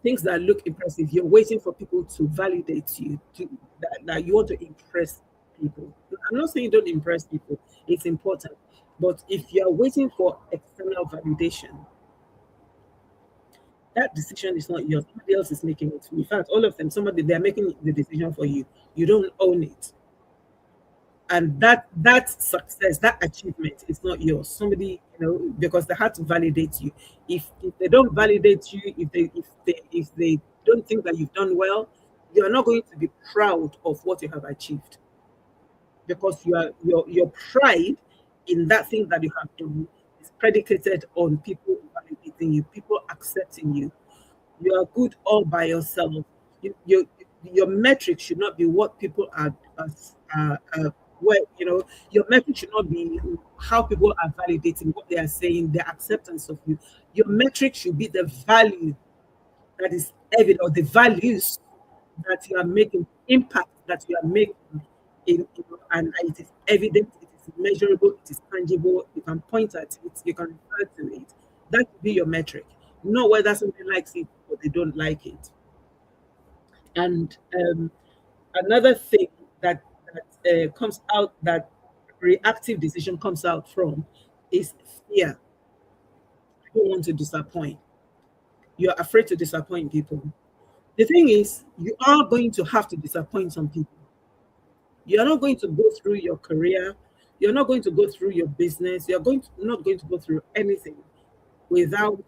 Things that look impressive. You're waiting for people to validate you, that you want to impress people. I'm not saying don't impress people, it's important. But if you're waiting for external validation, that decision is not yours. Somebody else is making it. In fact, all of them, somebody they're making the decision for you. You don't own it. And that success, that achievement is not yours. Somebody, because they had to validate you. If they don't validate you, if they don't think that you've done well, you're not going to be proud of what you have achieved, because your pride in that thing that you have done is predicated on people validating you, people accepting you. You are good all by yourself. Your metric should not be what people where your metric should not be how people are validating what they are saying, their acceptance of you. Your metric should be the value that is evident, or the values that you are making, impact that you are making, and it is evident, it is measurable, it is tangible. You can point at it, you can refer to it. That would be your metric, not whether somebody likes it or they don't like it. And another thing that comes out, that reactive decision comes out from, is fear. You don't want to disappoint. You're afraid to disappoint people. The thing is, you are going to have to disappoint some people. You're not going to go through your career. You're not going to go through your business. Not going to go through anything without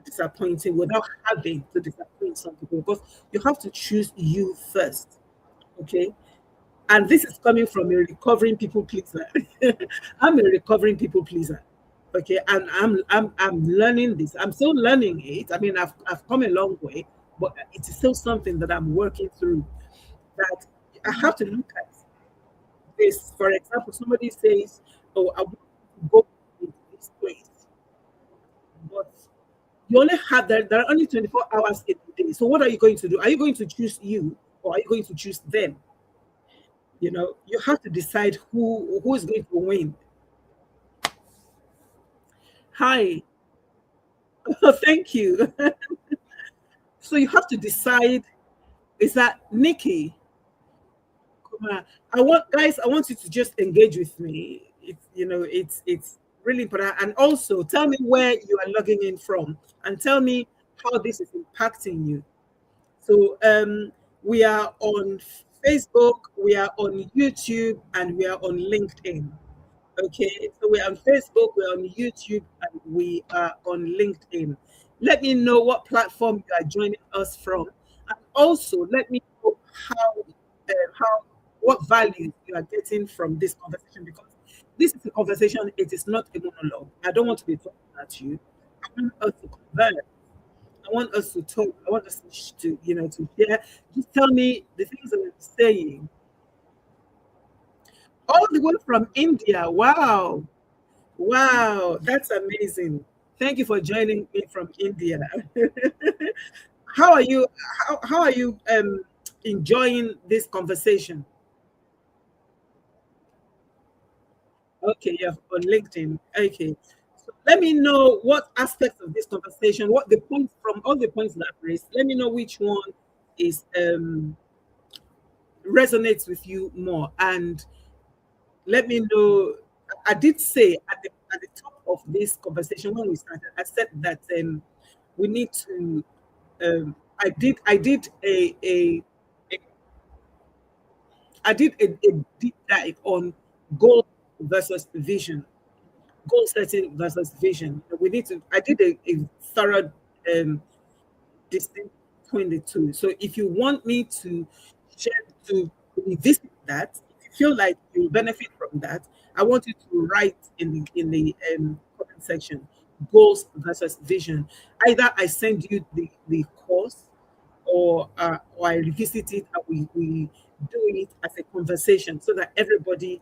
disappointing, without having to disappoint some people, because you have to choose you first. Okay. And this is coming from a recovering people pleaser. I'm a recovering people pleaser. Okay. And I'm learning this. I'm still learning it. I mean, I've come a long way, but it is still something that I'm working through. That I have to look at this. For example, somebody says, "Oh, I want to go to this place," but you only have that. There are only 24 hours in the day. So what are you going to do? Are you going to choose you, or are you going to choose them? You have to decide who is going to win. Hi. Thank you. So you have to decide. Is that Nikki? Come on. I want you to just engage with me. It's really important. And also tell me where you are logging in from, and tell me how this is impacting you. So we are on Facebook, we are on YouTube, and we are on LinkedIn. Okay, so we're on Facebook, we're on YouTube, and we are on LinkedIn. Let me know what platform you are joining us from, and also let me know how what values you are getting from this conversation, because this is a conversation. It is not a monologue. I don't want to be talking at you. I want us to converse. I want us to talk. I want us to share. Just tell me the things that I'm saying. All the way from India. Wow. Wow. That's amazing. Thank you for joining me from India. How are you? How are you enjoying this conversation? Okay, yeah, on LinkedIn. Okay. So let me know what aspects of this conversation, what the points from all the points that I've raised, let me know which one is resonates with you more. And let me know. I did say at the top of this conversation when we started, I said that we need to. I did a I did a deep dive on goal versus vision, goal setting versus vision. We need to. I did a thorough distinction between the two. So if you want me to share to revisit that, if you feel like you benefit from that, I want you to write in the comment section goals versus vision. Either I send you the course, or I revisit it and we do it as a conversation so that everybody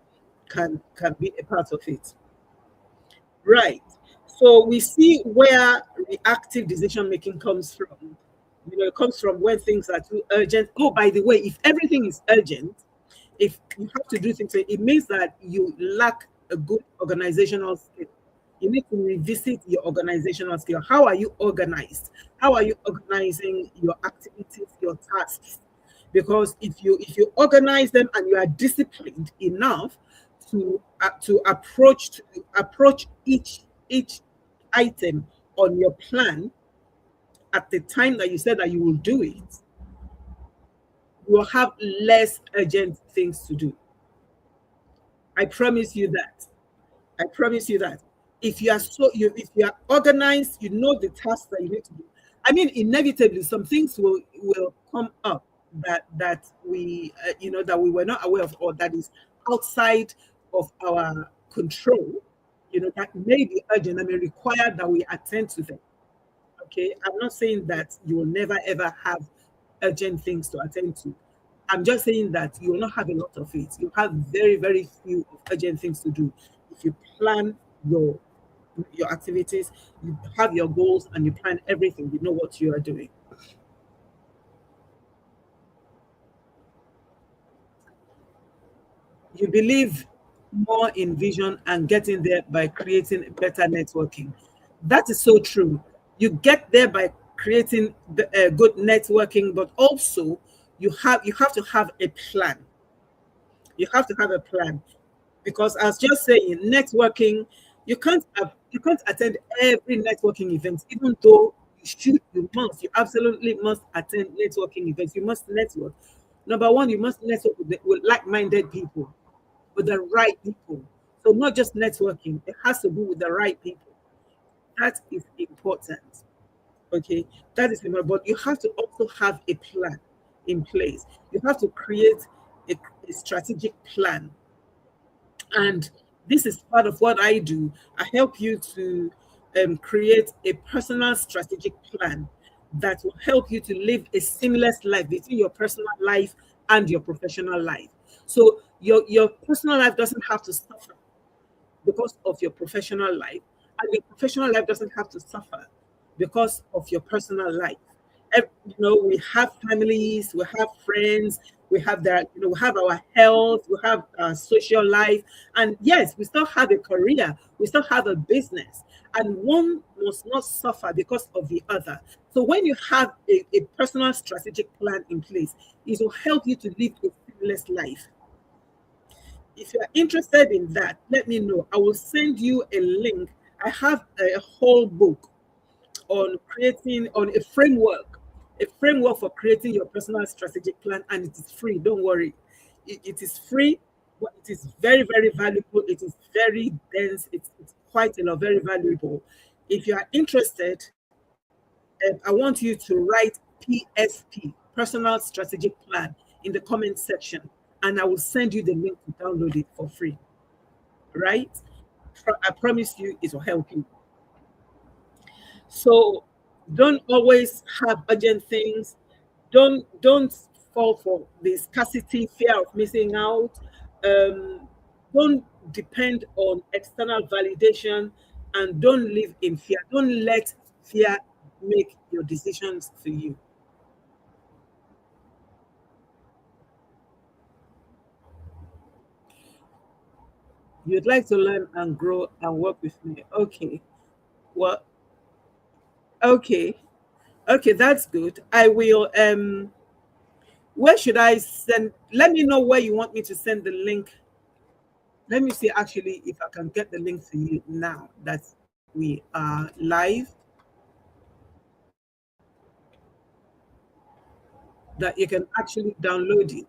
can be a part of it. Right. So we see where reactive decision making comes from. It comes from when things are too urgent. Oh, by the way, if everything is urgent, if you have to do things, it means that you lack a good organizational skill. You need to revisit your organizational skill. How are you organized? How are you organizing your activities, your tasks? Because if you organize them and you are disciplined enough to approach each item on your plan at the time that you said that you will do it, you will have less urgent things to do. I promise you that. I promise you that. If you are organized, you know the tasks that you need to do. I mean, inevitably, some things will come up that we were not aware of, or that is outside of our control. That may be urgent and may require that we attend to them. Okay, I'm not saying that you will never ever have urgent things to attend to. I'm just saying that you will not have a lot of it. You have very, very few urgent things to do. If you plan your activities, you have your goals, and you plan everything, you know what you are doing. You believe more in vision and getting there by creating better networking. That is so true. You get there by creating good networking, but also you have to have a plan. You have to have a plan, because as just saying, networking, you can't attend every networking event, even though you absolutely must attend networking events. You must network. Number one, you must network with like-minded people, with the right people. So not just networking, it has to be with the right people. That is important. Okay, that is important. But you have to also have a plan in place. You have to create a strategic plan, and this is part of what I do. I help you to create a personal strategic plan that will help you to live a seamless life between your personal life and your professional life. So your personal life doesn't have to suffer because of your professional life, and your professional life doesn't have to suffer because of your personal life. We have families, we have friends, we have that, we have our health, we have our social life, and yes, we still have a career, we still have a business, and one must not suffer because of the other. So when you have a personal strategic plan in place, it will help you to live a seamless life. If you're interested in that, let me know. I will send you a link. I have a whole book on creating on a framework for creating your personal strategic plan, and it is free. Don't worry. It is free, but it is very, very valuable. It is very dense. It's quite very valuable. If you are interested, I want you to write PSP, personal strategic plan, in the comment section, and I will send you the link to download it for free. Right? I promise you it will help you. So don't always have urgent things. Don't fall for the scarcity, fear of missing out. Don't depend on external validation, and don't live in fear. Don't let fear make your decisions for you. You'd like to learn and grow and work with me. Okay. Well, okay. Okay, that's good. I will where should I send? Let me know where you want me to send the link. Let me see actually if I can get the link for you now that we are live, that you can actually download it.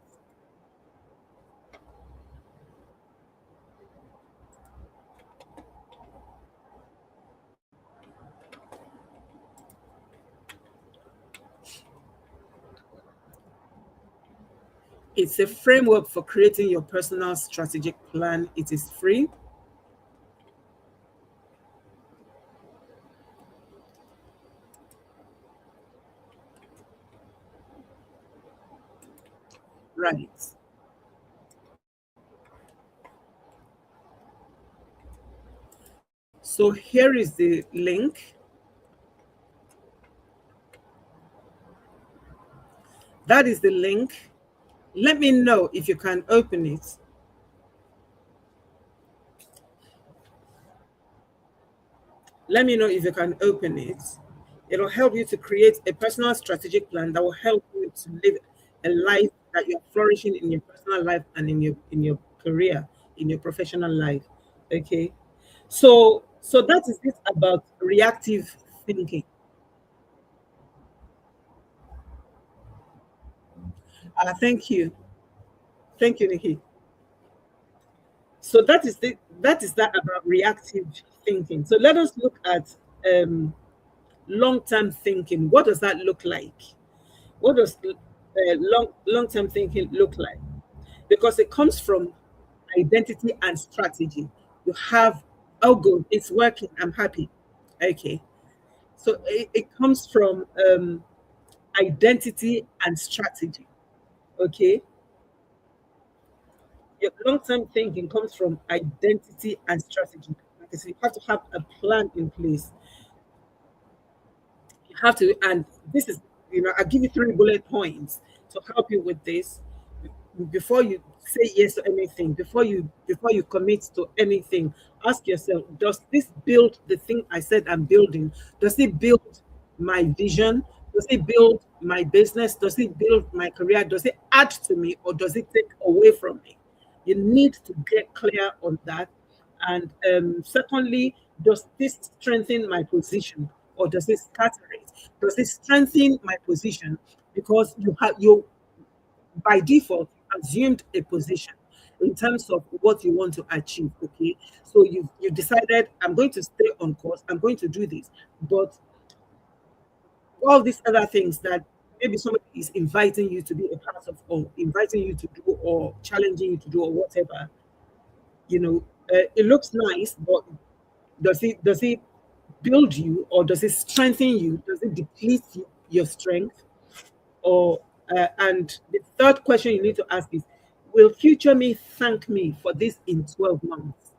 It's a framework for creating your personal strategic plan. It is free. Right. So here is the link. That is the link. Let me know if you can open it. Let me know if you can open it. It'll help you to create a personal strategic plan that will help you to live a life that you're flourishing in your personal life and in your career, in your professional life. Okay. So that is it about reactive thinking. Thank you. Thank you, Nikki. So that is that about reactive thinking. So let us look at um, long-term thinking. What does that look like? What does long-term thinking look like? Because it comes from identity and strategy. You have, oh good, it's working, I'm happy. Okay. So it comes from identity and strategy. Okay. Your long-term thinking comes from identity and strategy. Because you have to have a plan in place. You have to, and this is, I'll give you 3 bullet points to help you with this. Before you say yes to anything, before you commit to anything, ask yourself, does this build the thing I said I'm building? Does it build my vision? Does it build my business? Does it build my career? Does it add to me, or does it take away from me? You need to get clear on that. And secondly, does this strengthen my position, or does it scatter it? Does it strengthen my position because you by default assumed a position in terms of what you want to achieve? Okay, so you decided, I'm going to stay on course, I'm going to do this, but all these other things that maybe somebody is inviting you to be a part of, or inviting you to do, or challenging you to do, or whatever, it looks nice, but does it build you, or does it strengthen you? Does it deplete your strength? Or and the third question you need to ask is, will future me thank me for this in 12 months?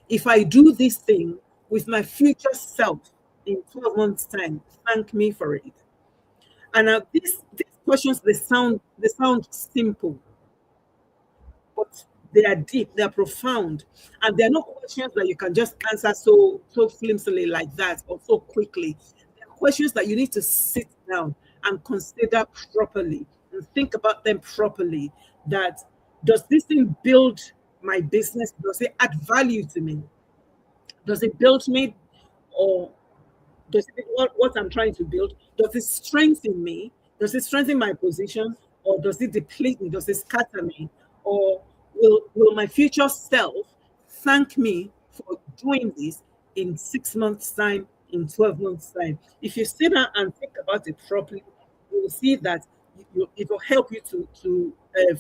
If I do this thing, with my future self in 12 months time thank me for it? And these questions, they sound simple, but they are deep, they are profound, and they're not questions that you can just answer so flimsily like that, or so quickly. They're questions that you need to sit down and consider properly and think about them properly. That, does this thing build my business? Does it add value to me? Does it build me, or does it, what I'm trying to build, does it strengthen me? Does it strengthen my position, or does it deplete me? Does it scatter me? Or will my future self thank me for doing this in 6 months' time, in 12 months' time? If you sit down and think about it properly, you will see that it will help you to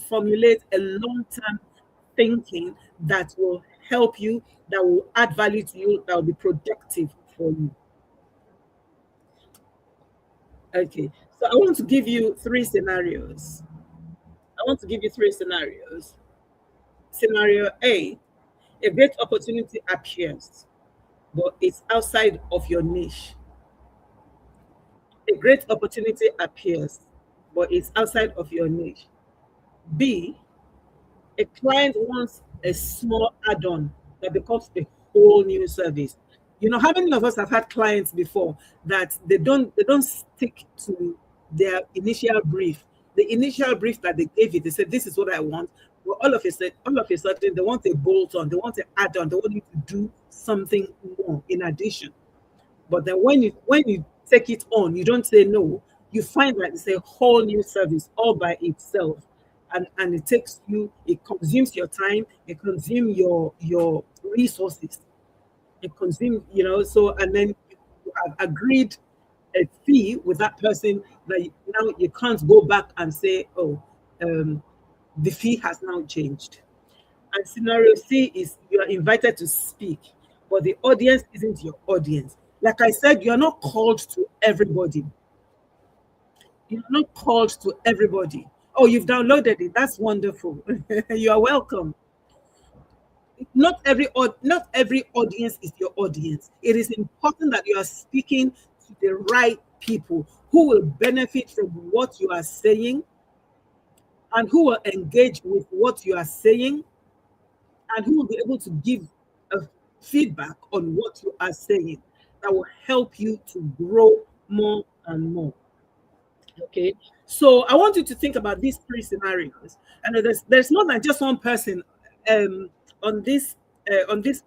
formulate a long-term thinking that will help you, that will add value to you, that will be productive for you. Okay, so I want to give you 3 scenarios. I want to give you 3 scenarios. Scenario A: a great opportunity appears, but it's outside of your niche. A great opportunity appears, but it's outside of your niche. B: a client wants a small add-on that becomes a whole new service. How many of us have had clients before that they don't stick to their initial brief, the initial brief that they gave you? They said, this is what I want. Well, all of a sudden they want a bolt on, they want an add-on, they want you to do something more in addition. But then when you take it on, you don't say no. You find that it's a whole new service all by itself, and it takes you, it consumes your time, it consumes your resources, it consumes, so, and then you have agreed a fee with that person that now you can't go back and say, oh, The fee has now changed. And scenario C is you are invited to speak, but the audience isn't your audience. Like I said, you are not called to everybody. You're not called to everybody. Oh, you've downloaded it. That's wonderful. You are welcome. Not every audience is your audience. It is important that you are speaking to the right people who will benefit from what you are saying and who will engage with what you are saying and who will be able to give a feedback on what you are saying that will help you to grow more and more. Okay, so I want you to think about these three scenarios, and there's more than just one person um, on this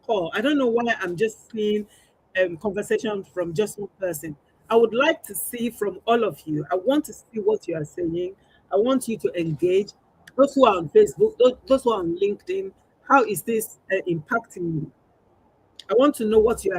call. I don't know why I'm just seeing conversation from just one person. I would like to see from all of you. I want to see what you are saying. I want you to engage. Those who are on Facebook, those who are on LinkedIn, how is this impacting you? I want to know what you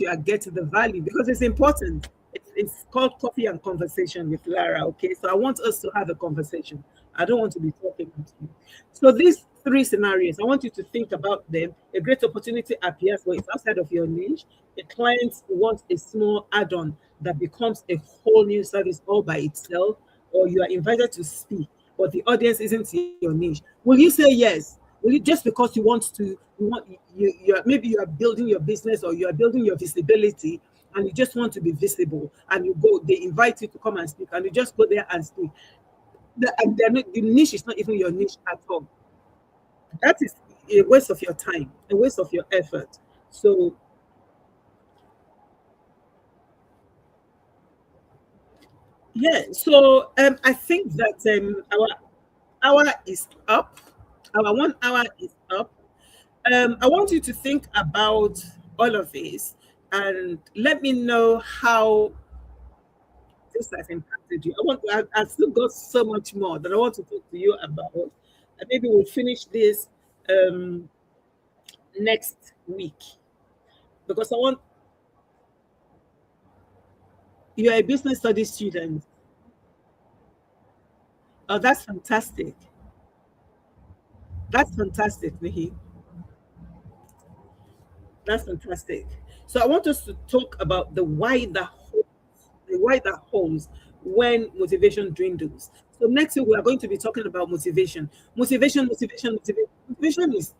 are getting the value because it's important. It's called coffee and conversation with Lara. Okay, so I want us to have a conversation. I don't want to be talking with you. So these three scenarios, I want you to think about them. A great opportunity appears where it's outside of your niche. A client wants a small add-on that becomes a whole new service all by itself, or you are invited to speak, but the audience isn't your niche. Will you say yes? Will you just because you want to you want you are maybe you are building your business or you are building your visibility and you just want to be visible and you go they invite you to come and speak and you just go there and speak. And the niche is not even your niche at all. That is a waste of your time, a waste of your effort. So yeah, so I think that our hour is up. Our 1 hour is up. I want you to think about all of this and let me know how this has impacted you. I've still got so much more that I want to talk to you about. And maybe we'll finish this um, next week because I want you're a business studies student. Oh, that's fantastic. That's fantastic, Nihi. That's fantastic. So I want us to talk about the why that holds when motivation dwindles. So next week we are going to be talking about motivation. Motivation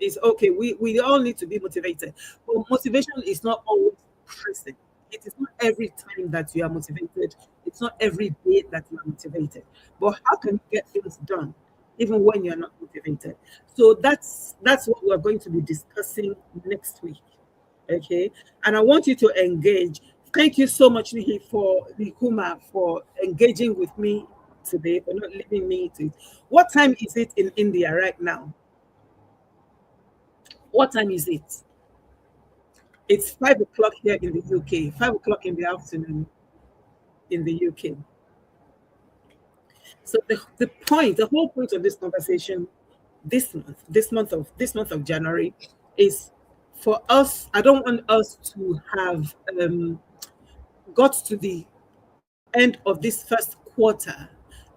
is okay. We all need to be motivated, but motivation is not always present. It is not every time that you are motivated. It's not every day that you are motivated. But how can you get things done even when you're not motivated? So that's what we're going to be discussing next week. Okay, and I want you to engage. Thank you so much, Nikuma, for engaging with me today, for not leaving me to it. What time is it in India right now? What time is it? It's 5 o'clock here in the UK, 5 o'clock in the afternoon in the UK. So the whole point of this conversation this month of January is for us. I don't want us to have got to the end of this first quarter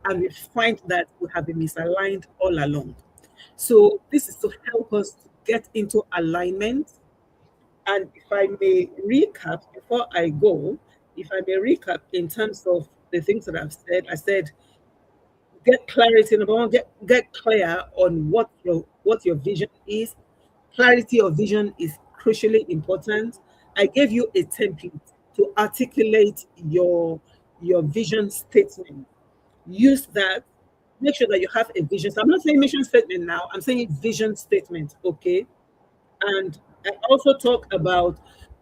and we find that we have been misaligned all along. So this is to help us to get into alignment. And if I may recap before I go, if I may recap in terms of the things that I've said, I said get clarity. Number one, get clear on what your vision is. Clarity of vision is crucially important. I gave you a template to articulate your vision statement. Use that. Make sure that you have a vision. So I'm not saying mission statement now. I'm saying vision statement. Okay. And I also talk about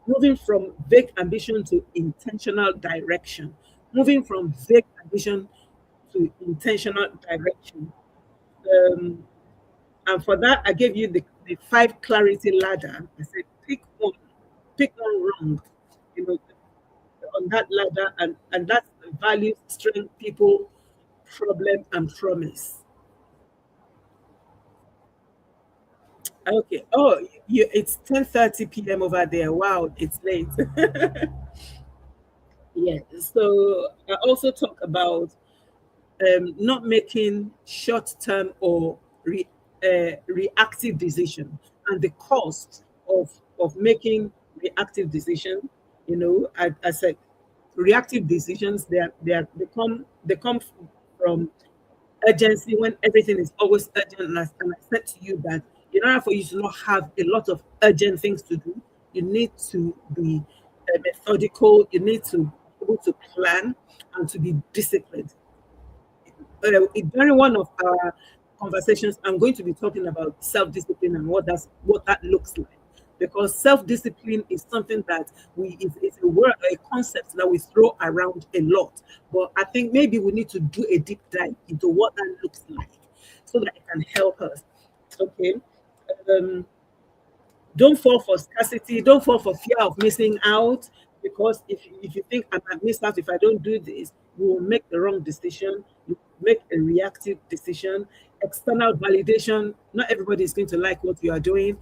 moving from vague ambition to intentional direction. Moving from vague ambition to intentional direction. Um, and for that, I gave you the five clarity ladder. I said, pick one wrong, you know, on that ladder, and that's the value, strength, people, problem, and promise. Okay. Oh, it's 10:30 p.m. over there. Wow, it's late. Yeah. So I also talk about not making short term or re, reactive decision, and the cost of making reactive decision. I said reactive decisions, they come from urgency, when everything is always urgent. And I said to you that in order for you to not have a lot of urgent things to do, you need to be methodical. You need to be able to plan and to be disciplined. During one of our conversations, I'm going to be talking about self-discipline and what that looks like. Because self-discipline is something that it's a word, a concept that we throw around a lot. But I think maybe we need to do a deep dive into what that looks like so that it can help us. Okay. Um, don't fall for scarcity. Don't fall for fear of missing out. Because if you think I might miss out if I don't do this, you will make the wrong decision. You make a reactive decision. External validation. Not everybody is going to like what you are doing.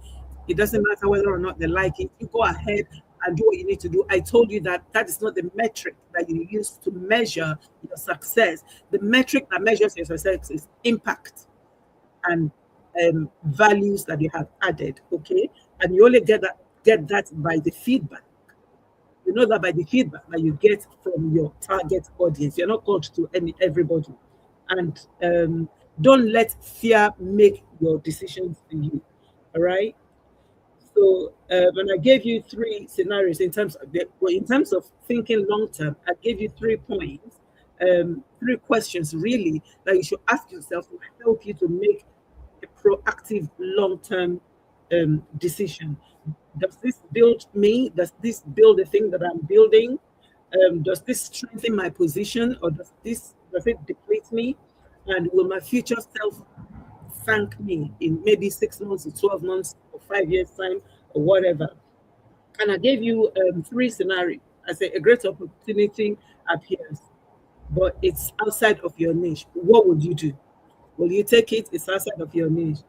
It doesn't matter whether or not they like it. You go ahead and do what you need to do. I told you that that is not the metric that you use to measure your success. The metric that measures your success is impact and values that you have added. Okay, and you only get that by the feedback. You know that by the feedback that you get from your target audience. You're not called to everybody, and don't let fear make your decisions for you. All right. So when I gave you three scenarios in terms of thinking long term, I gave you 3 points, three questions really that you should ask yourself to help you to make a proactive long term decision. Does this build me? Does this build the thing that I'm building? Does this strengthen my position, or does it deplete me? And will my future self thank me in maybe 6 months or 12 months or 5 years time or whatever? And I gave you three scenarios. I say a great opportunity appears, but it's outside of your niche. What would you do? Will you take it? It's outside of your niche.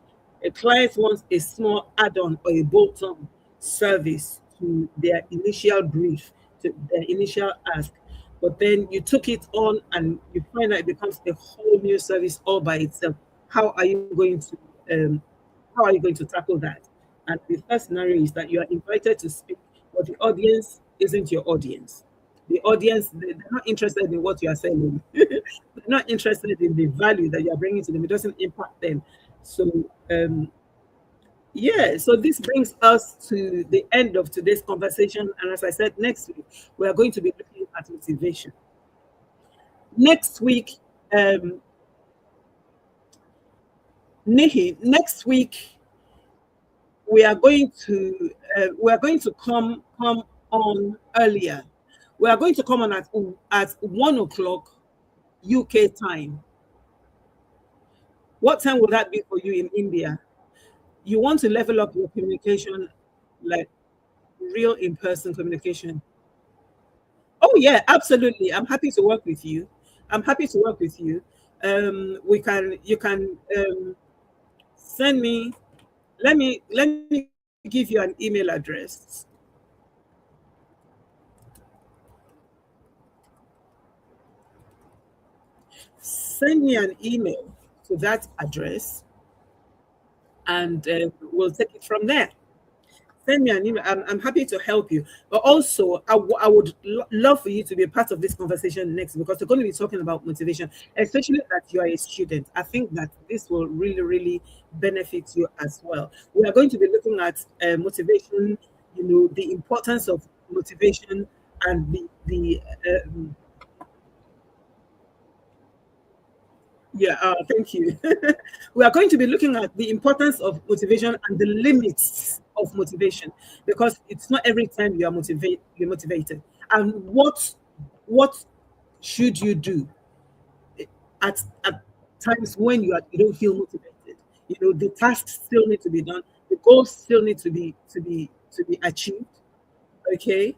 A client wants a small add-on or a bolt-on service to their initial brief, to their initial ask. But then you took it on and you find that it becomes a whole new service all by itself. How are you going to um, how are you going to tackle that? And the first scenario is that you are invited to speak, but the audience isn't your audience. The audience, they're not interested in what you are selling. They're not interested in the value that you are bringing to them. It doesn't impact them. So, yeah, so this brings us to the end of today's conversation. And as I said, next week, we are going to be looking at motivation. Next week, um, Nihi, next week, we are going to come on earlier. We are going to come on at 1 o'clock UK time. What time will that be for you in India? You want to level up your communication, like real in-person communication. Oh yeah, absolutely. I'm happy to work with you. I'm happy to work with you. We can you can send me. Let me give you an email address. Send me an email to that address, and we'll take it from there. Send me an email. I'm happy to help you. But also, I would love for you to be a part of this conversation next, because we're going to be talking about motivation, especially that you are a student. I think that this will really, really benefit you as well. We are going to be looking at motivation, the importance of motivation, and the yeah, thank you. We are going to be looking at the importance of motivation and the limits of motivation, because it's not every time you're motivated. And what should you do at times when you don't feel motivated? The tasks still need to be done. The goals still need to be achieved. Okay.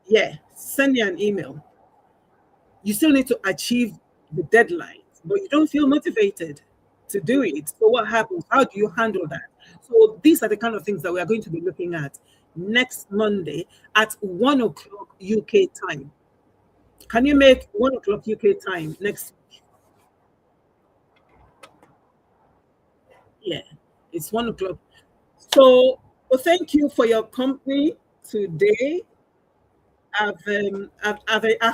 Yeah. Send me an email. You still need to achieve the deadlines, but you don't feel motivated to do it. So what happens? How do you handle that? So these are the kind of things that we are going to be looking at next Monday at 1 o'clock UK time. Can you make 1 o'clock UK time next? Yeah, it's 1 o'clock. So, well, thank you for your company today. I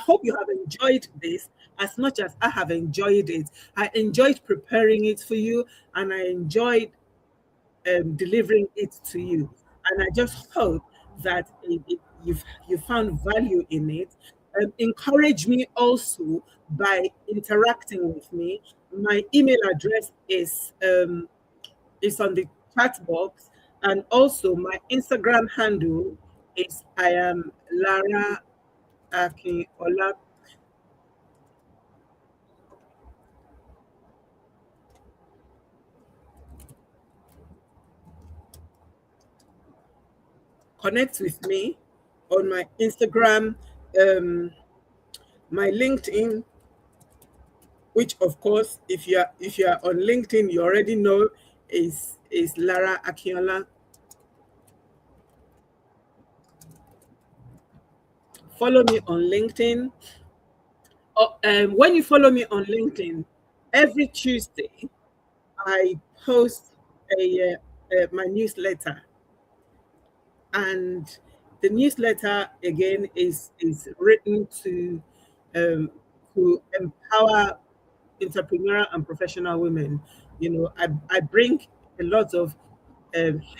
hope you have enjoyed this as much as I have enjoyed it. I enjoyed preparing it for you, and I enjoyed delivering it to you. And I just hope that you found value in it. Encourage me also by interacting with me. My email address is on the chat box, and also my Instagram handle is I am Lara Akinola. Connect with me on my Instagram, um, my LinkedIn, which of course, if you are on LinkedIn, you already know is Lara Akinola. Follow me on LinkedIn. When you follow me on LinkedIn, every Tuesday I post my newsletter, and the newsletter again is written um, to empower entrepreneurial and professional women. I bring a lot of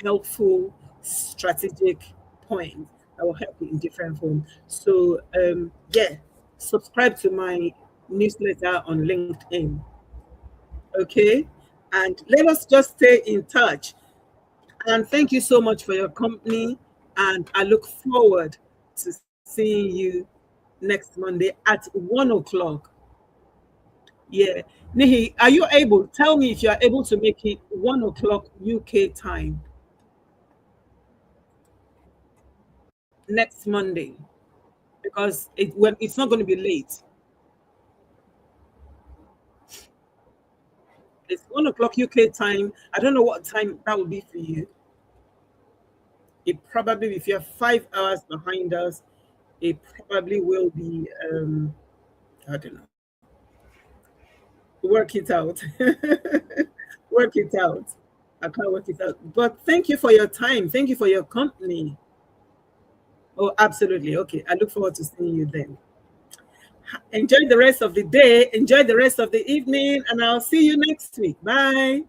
helpful strategic points that will help you in different forms. So yeah, subscribe to my newsletter on LinkedIn. Okay, and let us just stay in touch. And thank you so much for your company. And I look forward to seeing you next Monday at 1 o'clock. Yeah. Nihi, are you able? Tell me if you are able to make it 1 o'clock UK time next Monday, because it's not going to be late. It's 1 o'clock UK time. I don't know what time that will be for you. It probably, if you're 5 hours behind us, it probably will be, I don't know. Work it out. Work it out. I can't work it out. But thank you for your time. Thank you for your company. Oh, absolutely. Okay. I look forward to seeing you then. Enjoy the rest of the day. Enjoy the rest of the evening. And I'll see you next week. Bye.